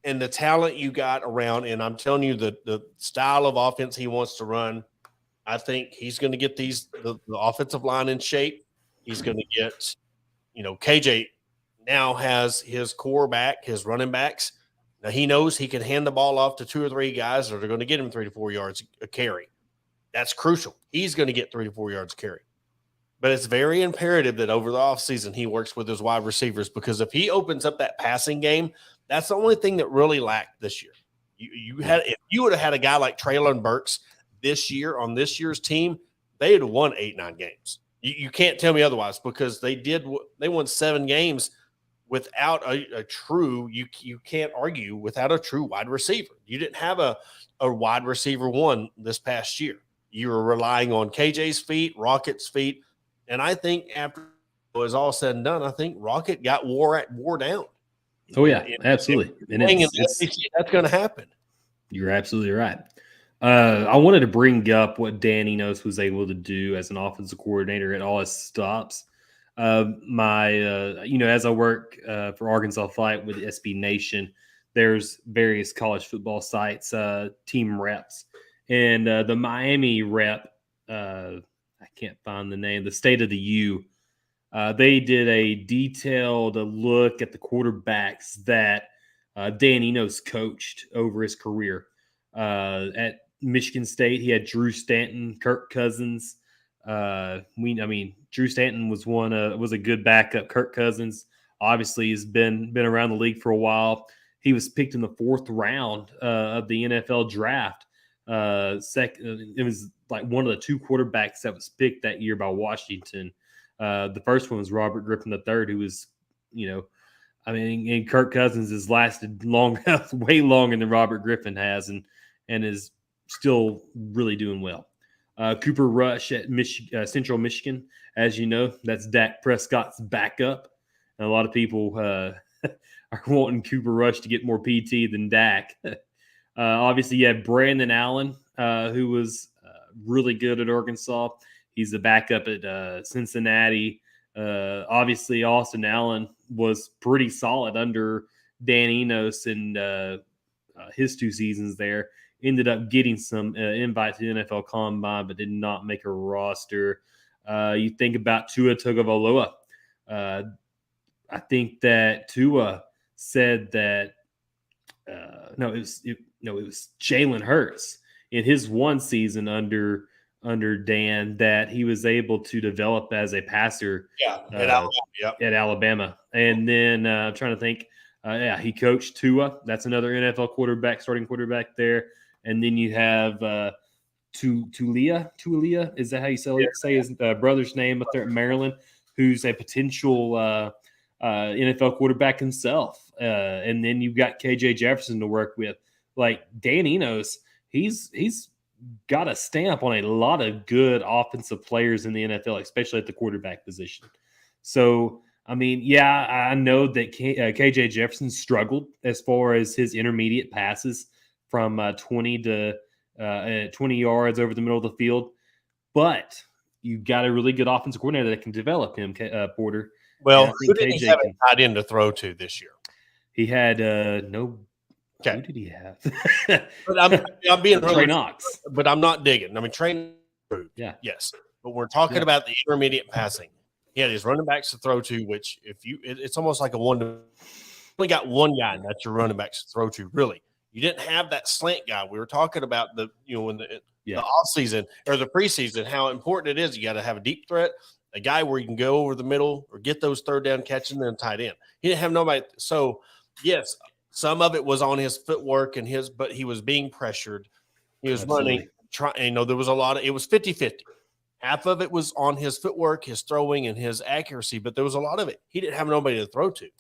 and the talent you got around, and I'm telling you the style of offense he wants to run, I think he's going to get the offensive line in shape. He's going to get KJ now has his core back, his running backs. Now he knows he can hand the ball off to 2 or 3 guys that are going to get him 3 to 4 yards a carry. That's crucial. He's going to get 3 to 4 yards a carry. But it's very imperative that over the offseason he works with his wide receivers because if he opens up that passing game, that's the only thing that really lacked this year. If you would have had a guy like Traylon Burks this year on this year's team, they would have won 8-9 games. You can't tell me otherwise because they won 7 games without a true – you can't argue without a true wide receiver. You didn't have a wide receiver one this past year. You were relying on KJ's feet, Rocket's feet, and I think after it was all said and done, I think Rocket got wore down. Oh, yeah, absolutely. And that's going to happen. You're absolutely right. I wanted to bring up what Dan Enos was able to do as an offensive coordinator at all his stops. As I work for Arkansas Fight with SB Nation, there's various college football sites, team reps, and the Miami rep, I can't find the name, the State of the U. They did a detailed look at the quarterbacks that Dan Enos coached over his career. At Michigan State, he had Drew Stanton, Kirk Cousins. Drew Stanton was a good backup. Kirk Cousins obviously has been around the league for a while. he was picked in the 4th round of the NFL draft. It was like one of the 2 quarterbacks that was picked that year by Washington. The first one was Robert Griffin III, who was, and Kirk Cousins has lasted long, way longer than Robert Griffin has, and is still really doing well. Cooper Rush at Central Michigan, as you know, that's Dak Prescott's backup. And a lot of people are wanting Cooper Rush to get more PT than Dak. Obviously, you have Brandon Allen, who was really good at Arkansas. He's the backup at Cincinnati. Obviously, Austin Allen was pretty solid under Dan Enos in his 2 seasons there. Ended up getting some invite to the NFL Combine, but did not make a roster. You think about Tua Tagovailoa. I think that Tua said that it was Jalen Hurts in his 1 season under Dan that he was able to develop as a passer. At Alabama. And then I'm trying to think. He coached Tua. That's another NFL starting quarterback there. And then you have Tulia. Is that how you say his brother's name up there at Maryland, who's a potential NFL quarterback himself. And then you've got KJ Jefferson to work with. Like Dan Enos, he's got a stamp on a lot of good offensive players in the NFL, especially at the quarterback position. So, I know that KJ Jefferson struggled as far as his intermediate passes from 20 to 20 yards over the middle of the field. But you've got a really good offensive coordinator that can develop him, Porter. Well, who did he have a tight end to throw to this year? He had no. Okay. Who did he have? But I'm being Trey Knox. But I'm not digging. Trey. Yeah. Yes. But we're talking about the intermediate passing. He had his running backs to throw to, which it's almost like a one. Only got one guy, and that's your running backs to throw to. Really, you didn't have that slant guy. We were talking about in the off season or the preseason how important it is. You got to have a deep threat, a guy where you can go over the middle or get those 3rd down catching and then tight end. He didn't have nobody. So yes, some of it was on his footwork but he was being pressured. He was running. There was a lot of it was 50-50. Half of it was on his footwork, his throwing, and his accuracy, but there was a lot of it he didn't have nobody to throw to.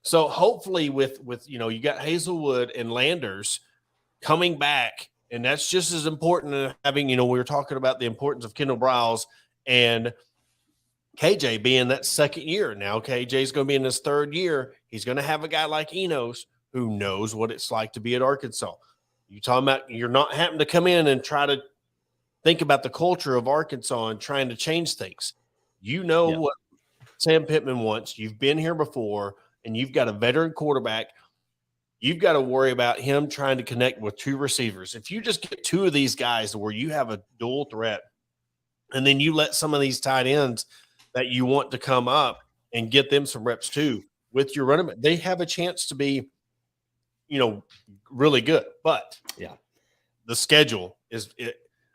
So hopefully with you got Hazelwood and Landers coming back, and that's just as important as having, we were talking about the importance of Kendall Briles and KJ being that 2nd year. Now KJ's going to be in his 3rd year. He's going to have a guy like Enos who knows what it's like to be at Arkansas. You talking about you're not having to come in and try to think about the culture of Arkansas and trying to change things. What Sam Pittman wants. You've been here before, and you've got a veteran quarterback. You've got to worry about him trying to connect with 2 receivers. If you just get 2 of these guys where you have a dual threat, and then you let some of these tight ends that you want to come up and get them some reps too with your running back, they have a chance to be, really good. But the schedule is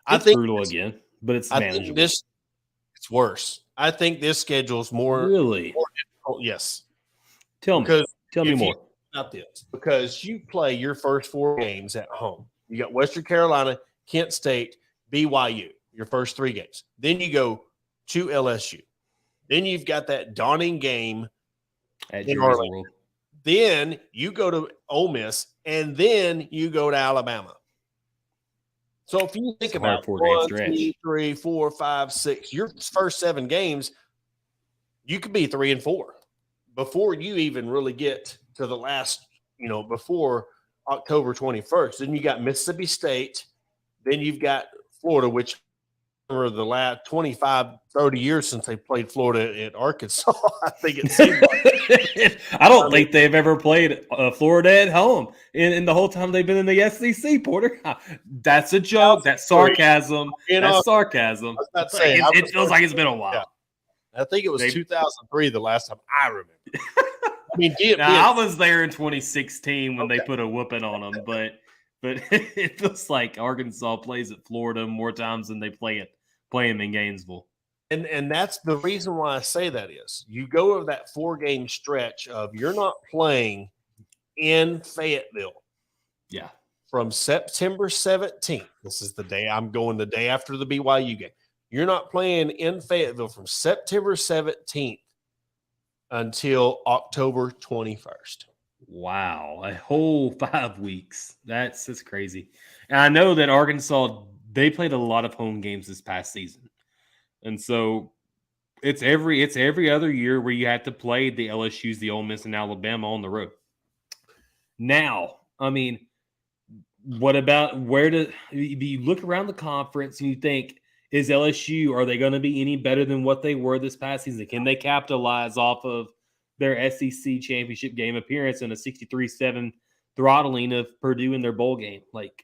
I think brutal again, but it's manageable. It's worse. I think this schedule is more difficult. Yes. Tell me more about this, because you play your first 4 games at home. You got Western Carolina, Kent State, BYU, your first 3 games. Then you go to LSU. Then you've got that daunting game at in Arlington. Then you go to Ole Miss, and then you go to Alabama. So if you think about 1, 2, 3, 4, 5, 6, your first 7 games, you could be 3-4 before you even really get to the last, before October 21st. Then you got Mississippi State. Then you've got Florida, which for the last 25, 30 years since they played Florida at Arkansas, I think it seems like. I don't think they've ever played Florida at home in the whole time they've been in the SEC, Porter. That's a joke. That's sarcasm. That's sarcasm. It feels like it's been a while. Yeah. I think it was 2003 the last time I remember. I was there in 2016 when they put a whooping on them, but it feels like Arkansas plays at Florida more times than they play them in Gainesville. And that's the reason why I say that is you go over that 4-game stretch of you're not playing in Fayetteville. Yeah. From September 17th. This is the day I'm going the day after the BYU game. You're not playing in Fayetteville from September 17th until October 21st. Wow, a whole 5 weeks. That's crazy. And I know that Arkansas, they played a lot of home games this past season. And so it's every other year where you have to play the LSUs, the Ole Miss, and Alabama on the road. Now, I mean, what about you look around the conference and you think, is LSU, are they going to be any better than what they were this past season? Can they capitalize off of their SEC championship game appearance and a 63-7 throttling of Purdue in their bowl game? Like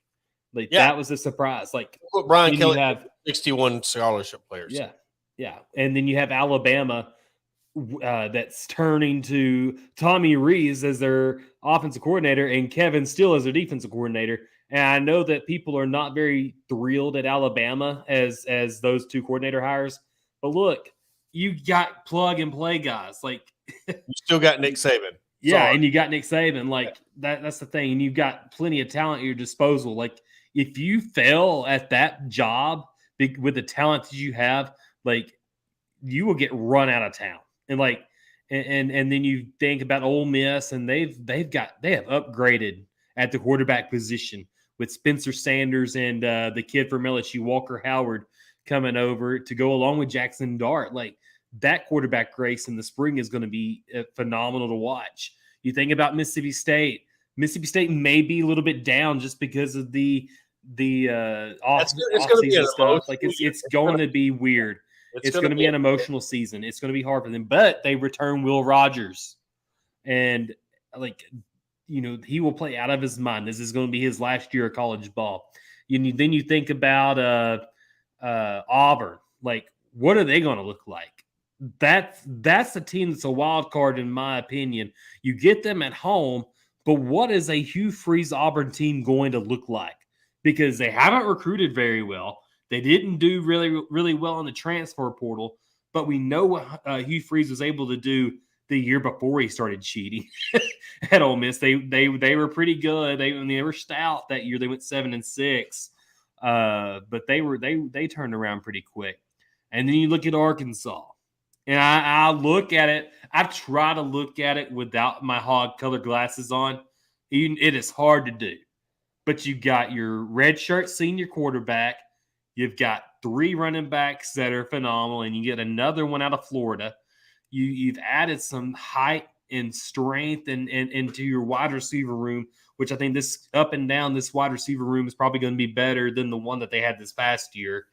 that was a surprise. Like Brian Kelly have 61 scholarship players. Yeah. Yeah. And then you have Alabama that's turning to Tommy Rees as their offensive coordinator and Kevin Steele as their defensive coordinator. And I know that people are not very thrilled at Alabama as those two coordinator hires. But look, you got plug and play guys. Like you still got Nick Saban. Yeah, Sorry. and you got Nick Saban. Like that's the thing. And you've got plenty of talent at your disposal. Like if you fail at that job with the talent that you have, like you will get run out of town. And like and then you think about Ole Miss, and they have upgraded at the quarterback position with Spencer Sanders and the kid from LSU, Walker Howard, coming over to go along with Jackson Dart. Like that quarterback race in the spring is going to be phenomenal to watch. You think about Mississippi State. Mississippi State may be a little bit down just because of the off-season stuff. Like it's going to be weird. It's going to be an emotional season. It's going to be hard for them. But they return Will Rogers, and he will play out of his mind. This is going to be his last year of college ball. Then you think about Auburn. Like, what are they going to look like? That's a team that's a wild card, in my opinion. You get them at home, but what is a Hugh Freeze Auburn team going to look like? Because they haven't recruited very well. They didn't do really, really well in the transfer portal, but we know what Hugh Freeze was able to do the year before he started cheating at Ole Miss. They were pretty good. They were stout that year. They went 7-6, but they turned around pretty quick. And then you look at Arkansas, and I look at it. I try to look at it without my Hawg color glasses on. It is hard to do, but you got your redshirt senior quarterback. You've got 3 running backs that are phenomenal, and you get another one out of Florida. You've added some height and strength and into your wide receiver room, which I think this wide receiver room is probably going to be better than the one that they had this past year.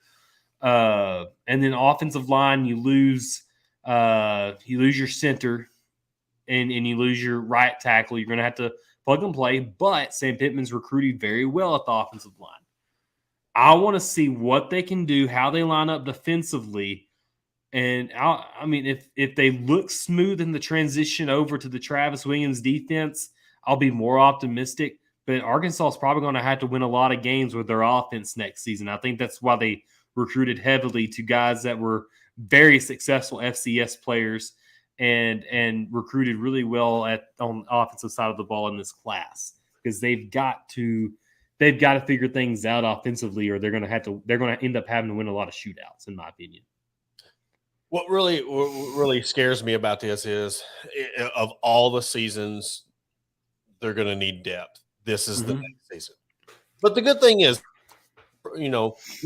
And then offensive line, you lose your center and you lose your right tackle. You're going to have to plug and play, but Sam Pittman's recruited very well at the offensive line. I want to see what they can do, how they line up defensively. And if they look smooth in the transition over to the Travis Williams defense, I'll be more optimistic. But Arkansas is probably going to have to win a lot of games with their offense next season. I think that's why they recruited heavily to guys that were very successful FCS players and recruited really well on the offensive side of the ball in this class, because they've got to figure things out offensively, or they're going to end up having to win a lot of shootouts, in my opinion. What really scares me about this is, of all the seasons, they're going to need depth. This is the next season. But the good thing is,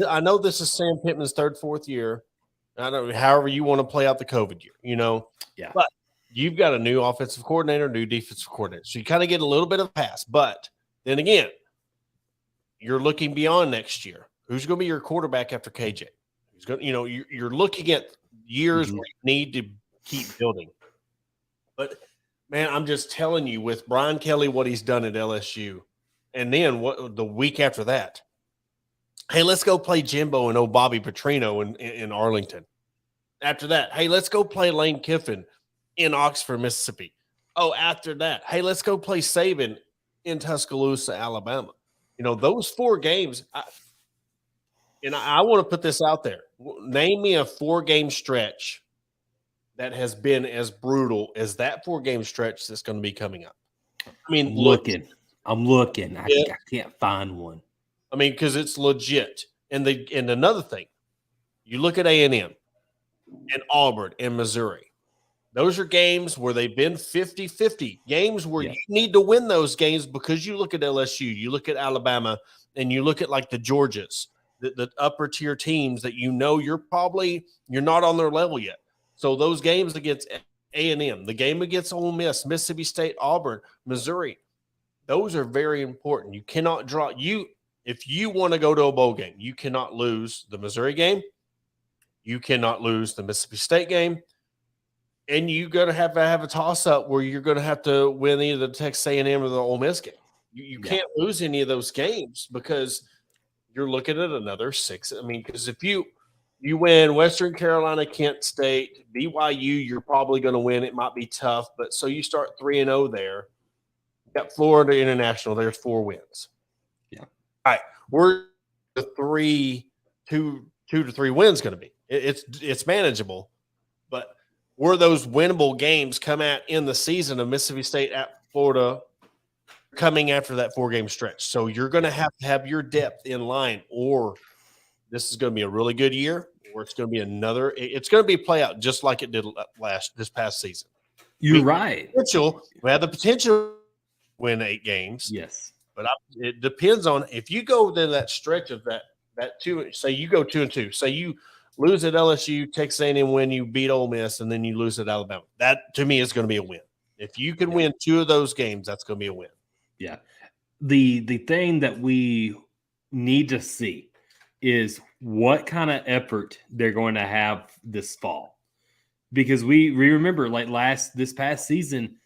I know this is Sam Pittman's 3rd, 4th year. I don't know, however you want to play out the COVID year, Yeah. But you've got a new offensive coordinator, new defensive coordinator. So you kind of get a little bit of a pass. But then again, you're looking beyond next year. Who's going to be your quarterback after KJ? Who's going? You're looking at years where you need to keep building. But man, I'm just telling you, with Brian Kelly, what he's done at LSU, and then what the week after that. Hey, let's go play Jimbo and old Bobby Petrino in Arlington. After that, hey, let's go play Lane Kiffin in Oxford, Mississippi. Oh, after that, hey, let's go play Saban in Tuscaloosa, Alabama. Those 4 games, I want to put this out there. Name me a 4-game stretch that has been as brutal as that 4-game stretch that's going to be coming up. I mean, I'm looking. I can't find one. I mean, because it's legit. And another thing, you look at A&M and Auburn and Missouri. Those are games where they've been 50-50, games where you need to win those games because you look at LSU, you look at Alabama, and you look at like the Georgias, the upper tier teams that you're not on their level yet. So those games against A&M, the game against Ole Miss, Mississippi State, Auburn, Missouri, those are very important. You cannot if you want to go to a bowl game, you cannot lose the Missouri game. You cannot lose the Mississippi State game. And you're going to have a toss-up where you're going to have to win either the Texas A&M or the Ole Miss game. You can't lose any of those games because you're looking at another 6. I mean, because if you win Western Carolina, Kent State, BYU, you're probably going to win. It might be tough, but so you start 3-0 there. You got Florida International. There's 4 wins. Yeah. All right. We're the 2 to 3 wins going to be. It's manageable, but where those winnable games come at in the season of Mississippi State at Florida coming after that 4-game stretch. So you're going to have your depth in line, or this is going to be a really good year, or it's going to be it's going to be play out just like it did this past season. You're right. We have the potential to win 8 games. Yes. But it depends on if you go to that stretch of that 2, say you go 2-2, say you lose at LSU, Texas A&M win, you beat Ole Miss, and then you lose at Alabama. That, to me, is going to be a win. If you can win 2 of those games, that's going to be a win. Yeah. The thing that we need to see is what kind of effort they're going to have this fall. Because we remember, like this past season,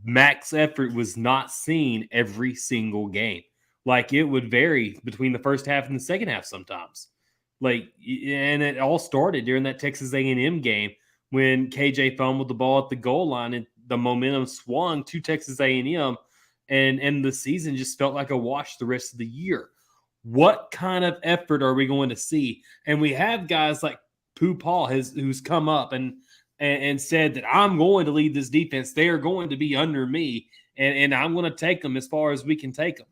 max effort was not seen every single game. Like, it would vary between the first half and the second half sometimes. And it all started during that Texas A&M game when KJ fumbled the ball at the goal line and the momentum swung to Texas A&M, and the season just felt like a wash the rest of the year. What kind of effort are we going to see? And we have guys like Pooh Paul who's come up and said that I'm going to lead this defense. They are going to be under me, and I'm going to take them as far as we can take them.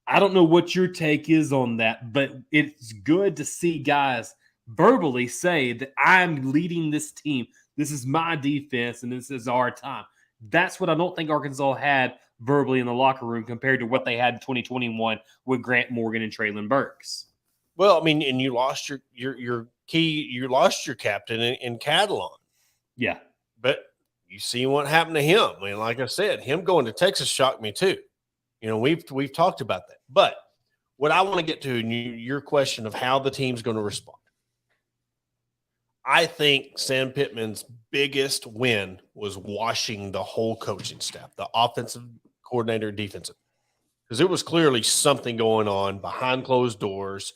I don't know what your take is on that, but it's good to see guys verbally say that I'm leading this team. This is my defense, and this is our time. That's what I don't think Arkansas had verbally in the locker room compared to what they had in 2021 with Grant Morgan and Traylon Burks. Well, I mean, and you lost your key. You lost your captain in Catalan. Yeah, but you see what happened to him. I mean, like I said, him going to Texas shocked me too. You know, we've talked about that. But what I want to get to, your question of how the team's going to respond. I think Sam Pittman's biggest win was washing the whole coaching staff, the offensive coordinator, defensive, because there was clearly something going on behind closed doors.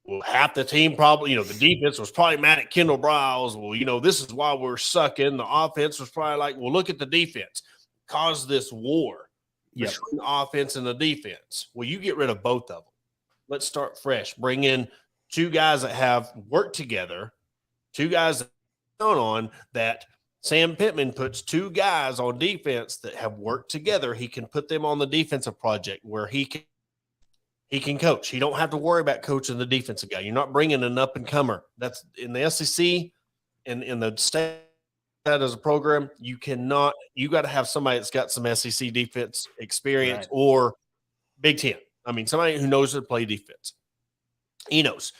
Well, half the team probably, the defense was probably mad at Kendall Briles. Well, this is why we're sucking. The offense was probably like, well, look at the defense. Caused this war between the offense and the defense. Well, you get rid of both of them. Let's start fresh. Bring in 2 guys that have worked together, 2 guys that on that Sam Pittman puts 2 guys on defense that have worked together. He can put them on the defensive project where he can coach. He don't have to worry about coaching the defensive guy. You're not bringing an up-and-comer. That's in the SEC and in the state as a program. You got to have somebody that's got some SEC defense experience or Big Ten. I mean, somebody who knows how to play defense. He knows.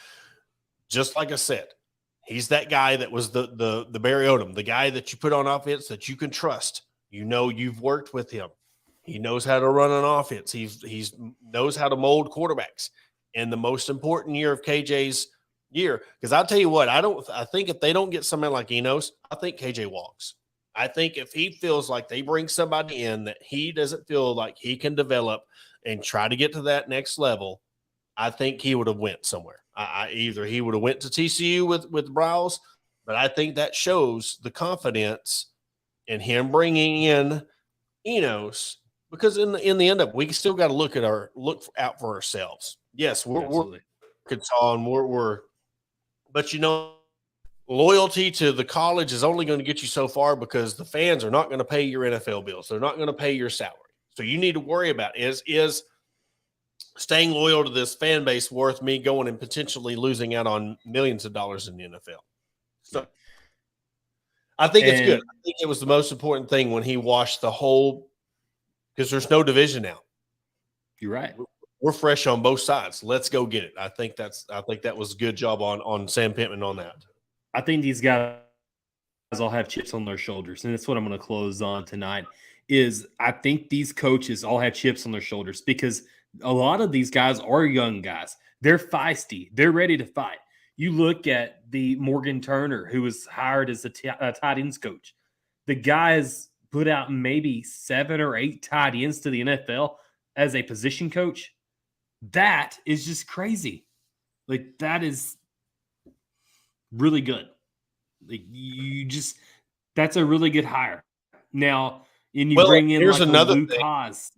Just like I said, he's that guy that was the Barry Odom, the guy that you put on offense that you can trust. You've worked with him. He knows how to run an offense. He's knows how to mold quarterbacks. And the most important year of KJ's year, because I'll tell you what, I think if they don't get somebody like Enos, I think KJ walks. I think if he feels like they bring somebody in that he doesn't feel like he can develop and try to get to that next level, I think he would have went somewhere. Either he would have went to TCU with Briles, but I think that shows the confidence in him bringing in Enos, because in the end of it, we still got to look out for ourselves. Yes, we're Arkansas, and but loyalty to the college is only going to get you so far, because the fans are not going to pay your NFL bills. They're not going to pay your salary. So you need to worry about is staying loyal to this fan base worth me going and potentially losing out on millions of dollars in the NFL. So I think it's good. I think it was the most important thing when he washed the whole, because there's no division now. You're right. We're fresh on both sides. Let's go get it. I think that was a good job on Sam Pittman on that. I think these guys all have chips on their shoulders, and that's what I'm going to close on tonight. Is I think these coaches all have chips on their shoulders because a lot of these guys are young guys. They're feisty. They're ready to fight. You look at the Morgan Turner, who was hired as a tight ends coach. The guy has put out maybe 7 or 8 tight ends to the NFL as a position coach. That is just crazy. Like, that is really good. Like, that's a really good hire. Now, and you bring in here's like another Luke thing. Haas.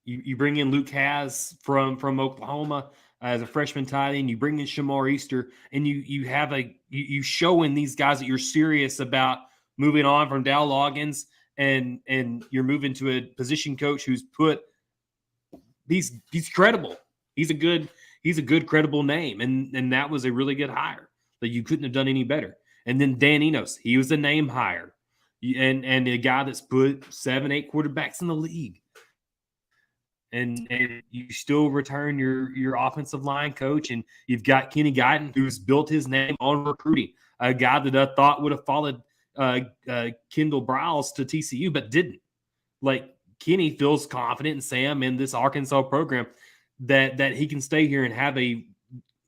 You bring in Luke Haas from Oklahoma as a freshman tight end. You bring in Shamar Easter, and you showing these guys that you're serious about moving on from Dow Loggins, and you're moving to a position coach who's put he's credible. He's a good credible name, and that was a really good hire that you couldn't have done any better. And then Dan Enos, he was a name hire, and a guy that's put 7-8 quarterbacks in the league. And you still return your offensive line coach, and you've got Kenny Guyton, who's built his name on recruiting, a guy that I thought would have followed Kendall Briles to TCU, but didn't. Like, Kenny feels confident in Sam in this Arkansas program that he can stay here and have a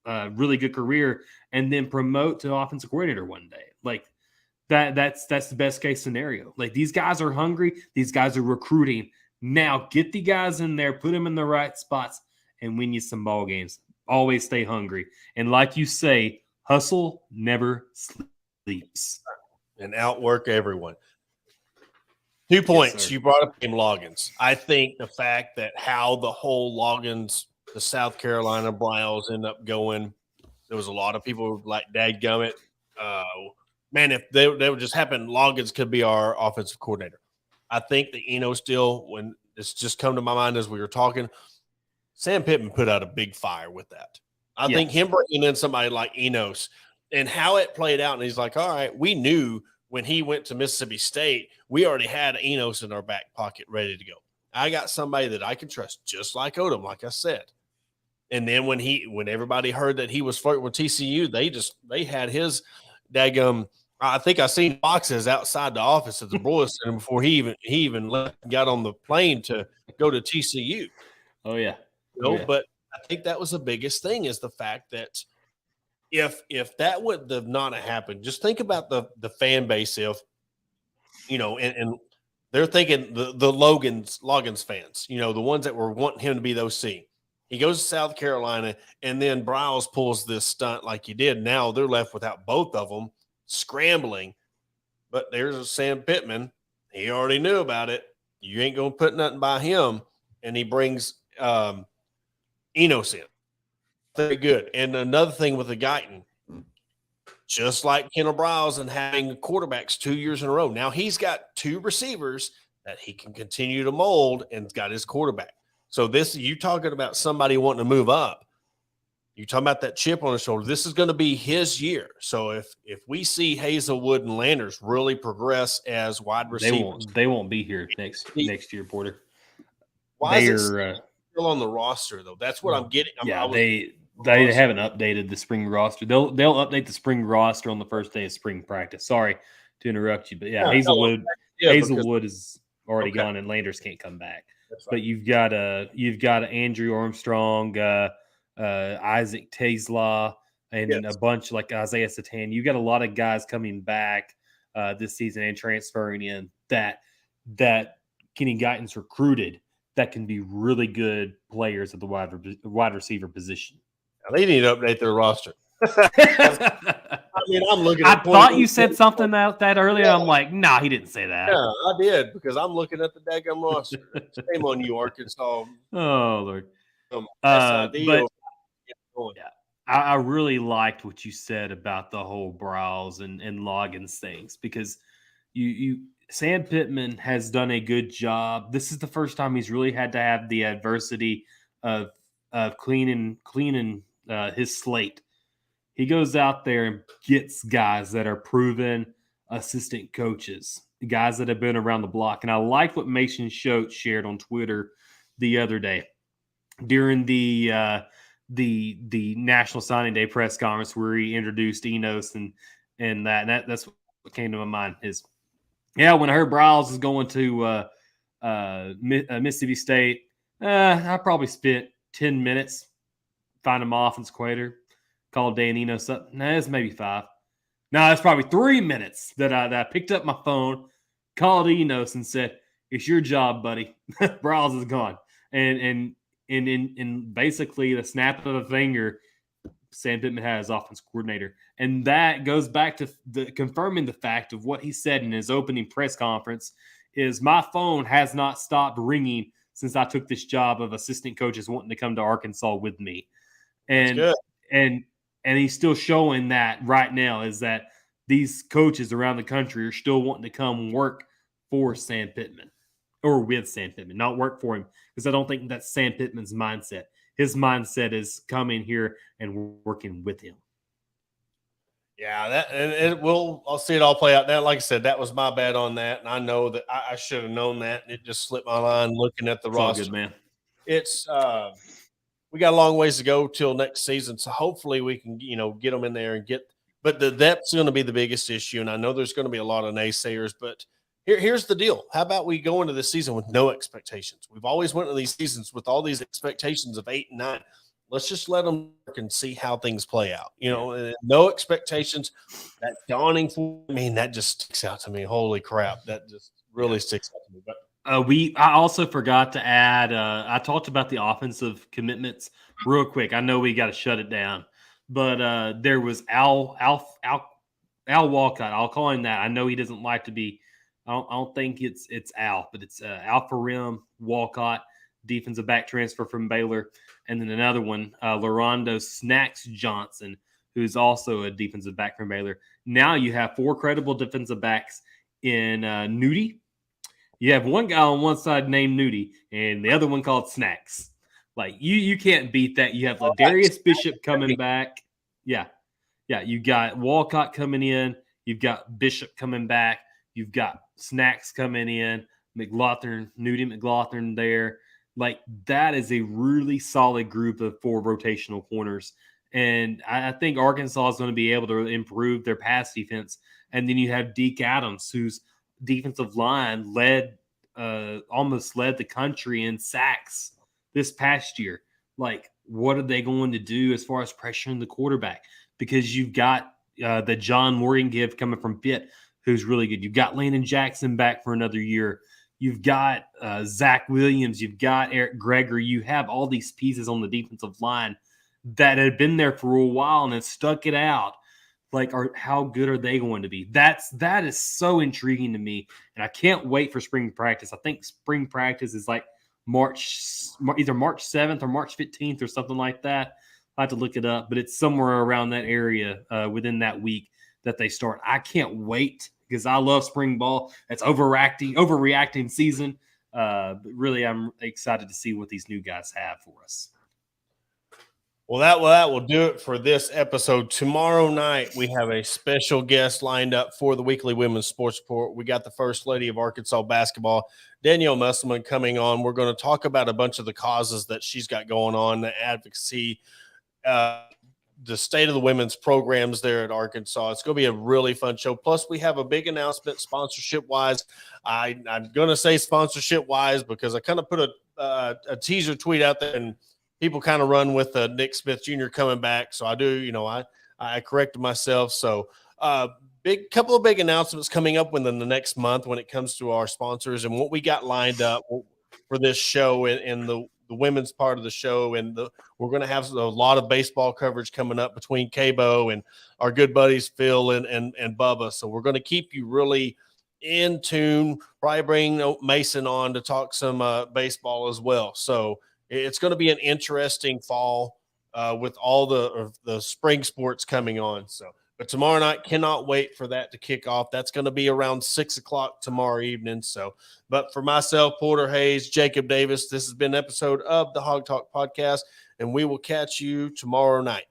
really good career and then promote to offensive coordinator one day. Like, that's the best case scenario. Like, these guys are hungry. These guys are recruiting. Now get the guys in there, put them in the right spots, and win you some ball games. Always stay hungry. And like you say, hustle never sleeps. And outwork everyone. 2 points. You brought up Tim Loggins. I think the fact that how the whole Loggins, the South Carolina Briles end up going, there was a lot of people like, dadgummit. Man, if they would just happen, Loggins could be our offensive coordinator. I think the Enos deal, when it's just come to my mind as we were talking, Sam Pittman put out a big fire with that. I think him bringing in somebody like Enos and how it played out, and he's like, all right, we knew when he went to Mississippi State, we already had Enos in our back pocket ready to go. I got somebody that I can trust, just like Odom, like I said. And then when everybody heard that he was flirting with TCU, they had his daggum. I think I seen boxes outside the office at the Broyles Center before he even got on the plane to go to TCU. Oh yeah. But I think that was the biggest thing, is the fact that if that would have not happened, just think about the fan base. If and they're thinking the Loggins fans, the ones that were wanting him to be the OC. He goes to South Carolina, and then Briles pulls this stunt like he did. Now they're left without both of them, scrambling. But there's a Sam Pittman. He already knew about it. You ain't going to put nothing by him. And he brings Enos in. Very good. And another thing with the Guyton, just like Kendall Briles and having quarterbacks 2 years in a row. Now he's got 2 receivers that he can continue to mold and got his quarterback. So you talking about somebody wanting to move up. You talking about that chip on his shoulder. This is going to be his year. So if we see Hazelwood and Landers really progress as wide receivers, they won't be here next year, Porter. Why is it still on the roster though? That's what I'm getting. They haven't updated the spring roster. They'll update the spring roster on the first day of spring practice. Sorry to interrupt you, but Hazelwood is already gone, and Landers can't come back. Right. But you've got Andrew Armstrong, Isaac Taselaw, and a bunch like Isaiah Satan. You got a lot of guys coming back this season and transferring in that Kenny Guyton's recruited that can be really good players at the wide receiver position. Now, they need to update their roster. I'm looking. I thought you said something about that earlier. Yeah. I'm like, nah, he didn't say that. Yeah, I did, because I'm looking at the daggum roster. Shame on you, Arkansas. Oh Lord. I really liked what you said about the whole Briles and Loggins things, because you Sam Pittman has done a good job. This is the first time he's really had to have the adversity of cleaning his slate. He goes out there and gets guys that are proven assistant coaches, guys that have been around the block. And I like what Mason Schultz shared on Twitter the other day during the National Signing Day press conference where he introduced Enos and that's what came to my mind is, yeah, when I heard Bryles is going to Mississippi State, I probably spent 10 minutes finding my offense coordinator, called Dan Enos up. Nah, it's maybe 5. No, it's probably 3 minutes that I picked up my phone, called Enos, and said, "It's your job, buddy. Bryles is gone." And basically the snap of a finger, Sam Pittman had his offense coordinator. And that goes back to confirming the fact of what he said in his opening press conference is my phone has not stopped ringing since I took this job of assistant coaches wanting to come to Arkansas with me. And he's still showing that right now is that these coaches around the country are still wanting to come work for Sam Pittman or with Sam Pittman, not work for him, because I don't think that's Sam Pittman's mindset. His mindset is coming here and working with him. Yeah, I'll see it all play out. Now, like I said, that was my bad on that, and I know that I should have known that. It just slipped my mind looking at the roster. All good, man. It's we got a long ways to go till next season, so hopefully we can get them in there and get. But the depth's going to be the biggest issue, and I know there's going to be a lot of naysayers. But here's the deal: how about we go into the season with no expectations? We've always went into these seasons with all these expectations of 8 and 9. Let's just let them work and see how things play out. No expectations. That dawning for me, that just sticks out to me. Holy crap, that just really sticks out to me. But I also forgot to add. I talked about the offensive commitments real quick. I know we got to shut it down, but there was Al Walcott. I'll call him that. I know he doesn't like to be. I don't think it's Al, but it's Alpha Rim Walcott, defensive back transfer from Baylor, and then another one, Larondo Snacks Johnson, who's also a defensive back from Baylor. Now you have 4 credible defensive backs in Nudie. You have one guy on one side named Nudie, and the other one called Snacks. Like you can't beat that. You have Ladarius Bishop coming back. Yeah. You got Walcott coming in. You've got Bishop coming back. You've got Snacks coming in. Nudie McLaughlin there. Like that is a really solid group of 4 rotational corners. And I think Arkansas is going to be able to improve their pass defense. And then you have Deke Adams, who's defensive line almost led the country in sacks this past year. Like, what are they going to do as far as pressuring the quarterback? Because you've got the John Morgan give coming from Pitt, who's really good. You've got Landon Jackson back for another year. You've got Zach Williams. You've got Eric Gregory. You have all these pieces on the defensive line that had been there for a while and have stuck it out. Like, how good are they going to be? That is so intriguing to me, and I can't wait for spring practice. I think spring practice is like either March 7th or March 15th or something like that. I have to look it up, but it's somewhere around that area within that week that they start. I can't wait because I love spring ball. It's overreacting season. But really, I'm excited to see what these new guys have for us. Well, that will do it for this episode. Tomorrow night, we have a special guest lined up for the Weekly Women's Sports Report. We got the First Lady of Arkansas basketball, Danielle Musselman, coming on. We're going to talk about a bunch of the causes that she's got going on, the advocacy, the state of the women's programs there at Arkansas. It's going to be a really fun show. Plus, we have a big announcement sponsorship-wise. I'm going to say sponsorship-wise because I kind of put a teaser tweet out there, and people kind of run with Nick Smith Jr. coming back. So I do, I corrected myself. So couple of big announcements coming up within the next month when it comes to our sponsors and what we got lined up for this show and the women's part of the show. And we're going to have a lot of baseball coverage coming up between Cabo and our good buddies Phil and Bubba. So we're going to keep you really in tune, probably bring Mason on to talk some baseball as well. So it's going to be an interesting fall with all the spring sports coming on. So, But tomorrow night, cannot wait for that to kick off. That's going to be around 6 o'clock tomorrow evening. So, but for myself, Porter Hayes, Jacob Davis, this has been an episode of the Hog Talk Podcast, and we will catch you tomorrow night.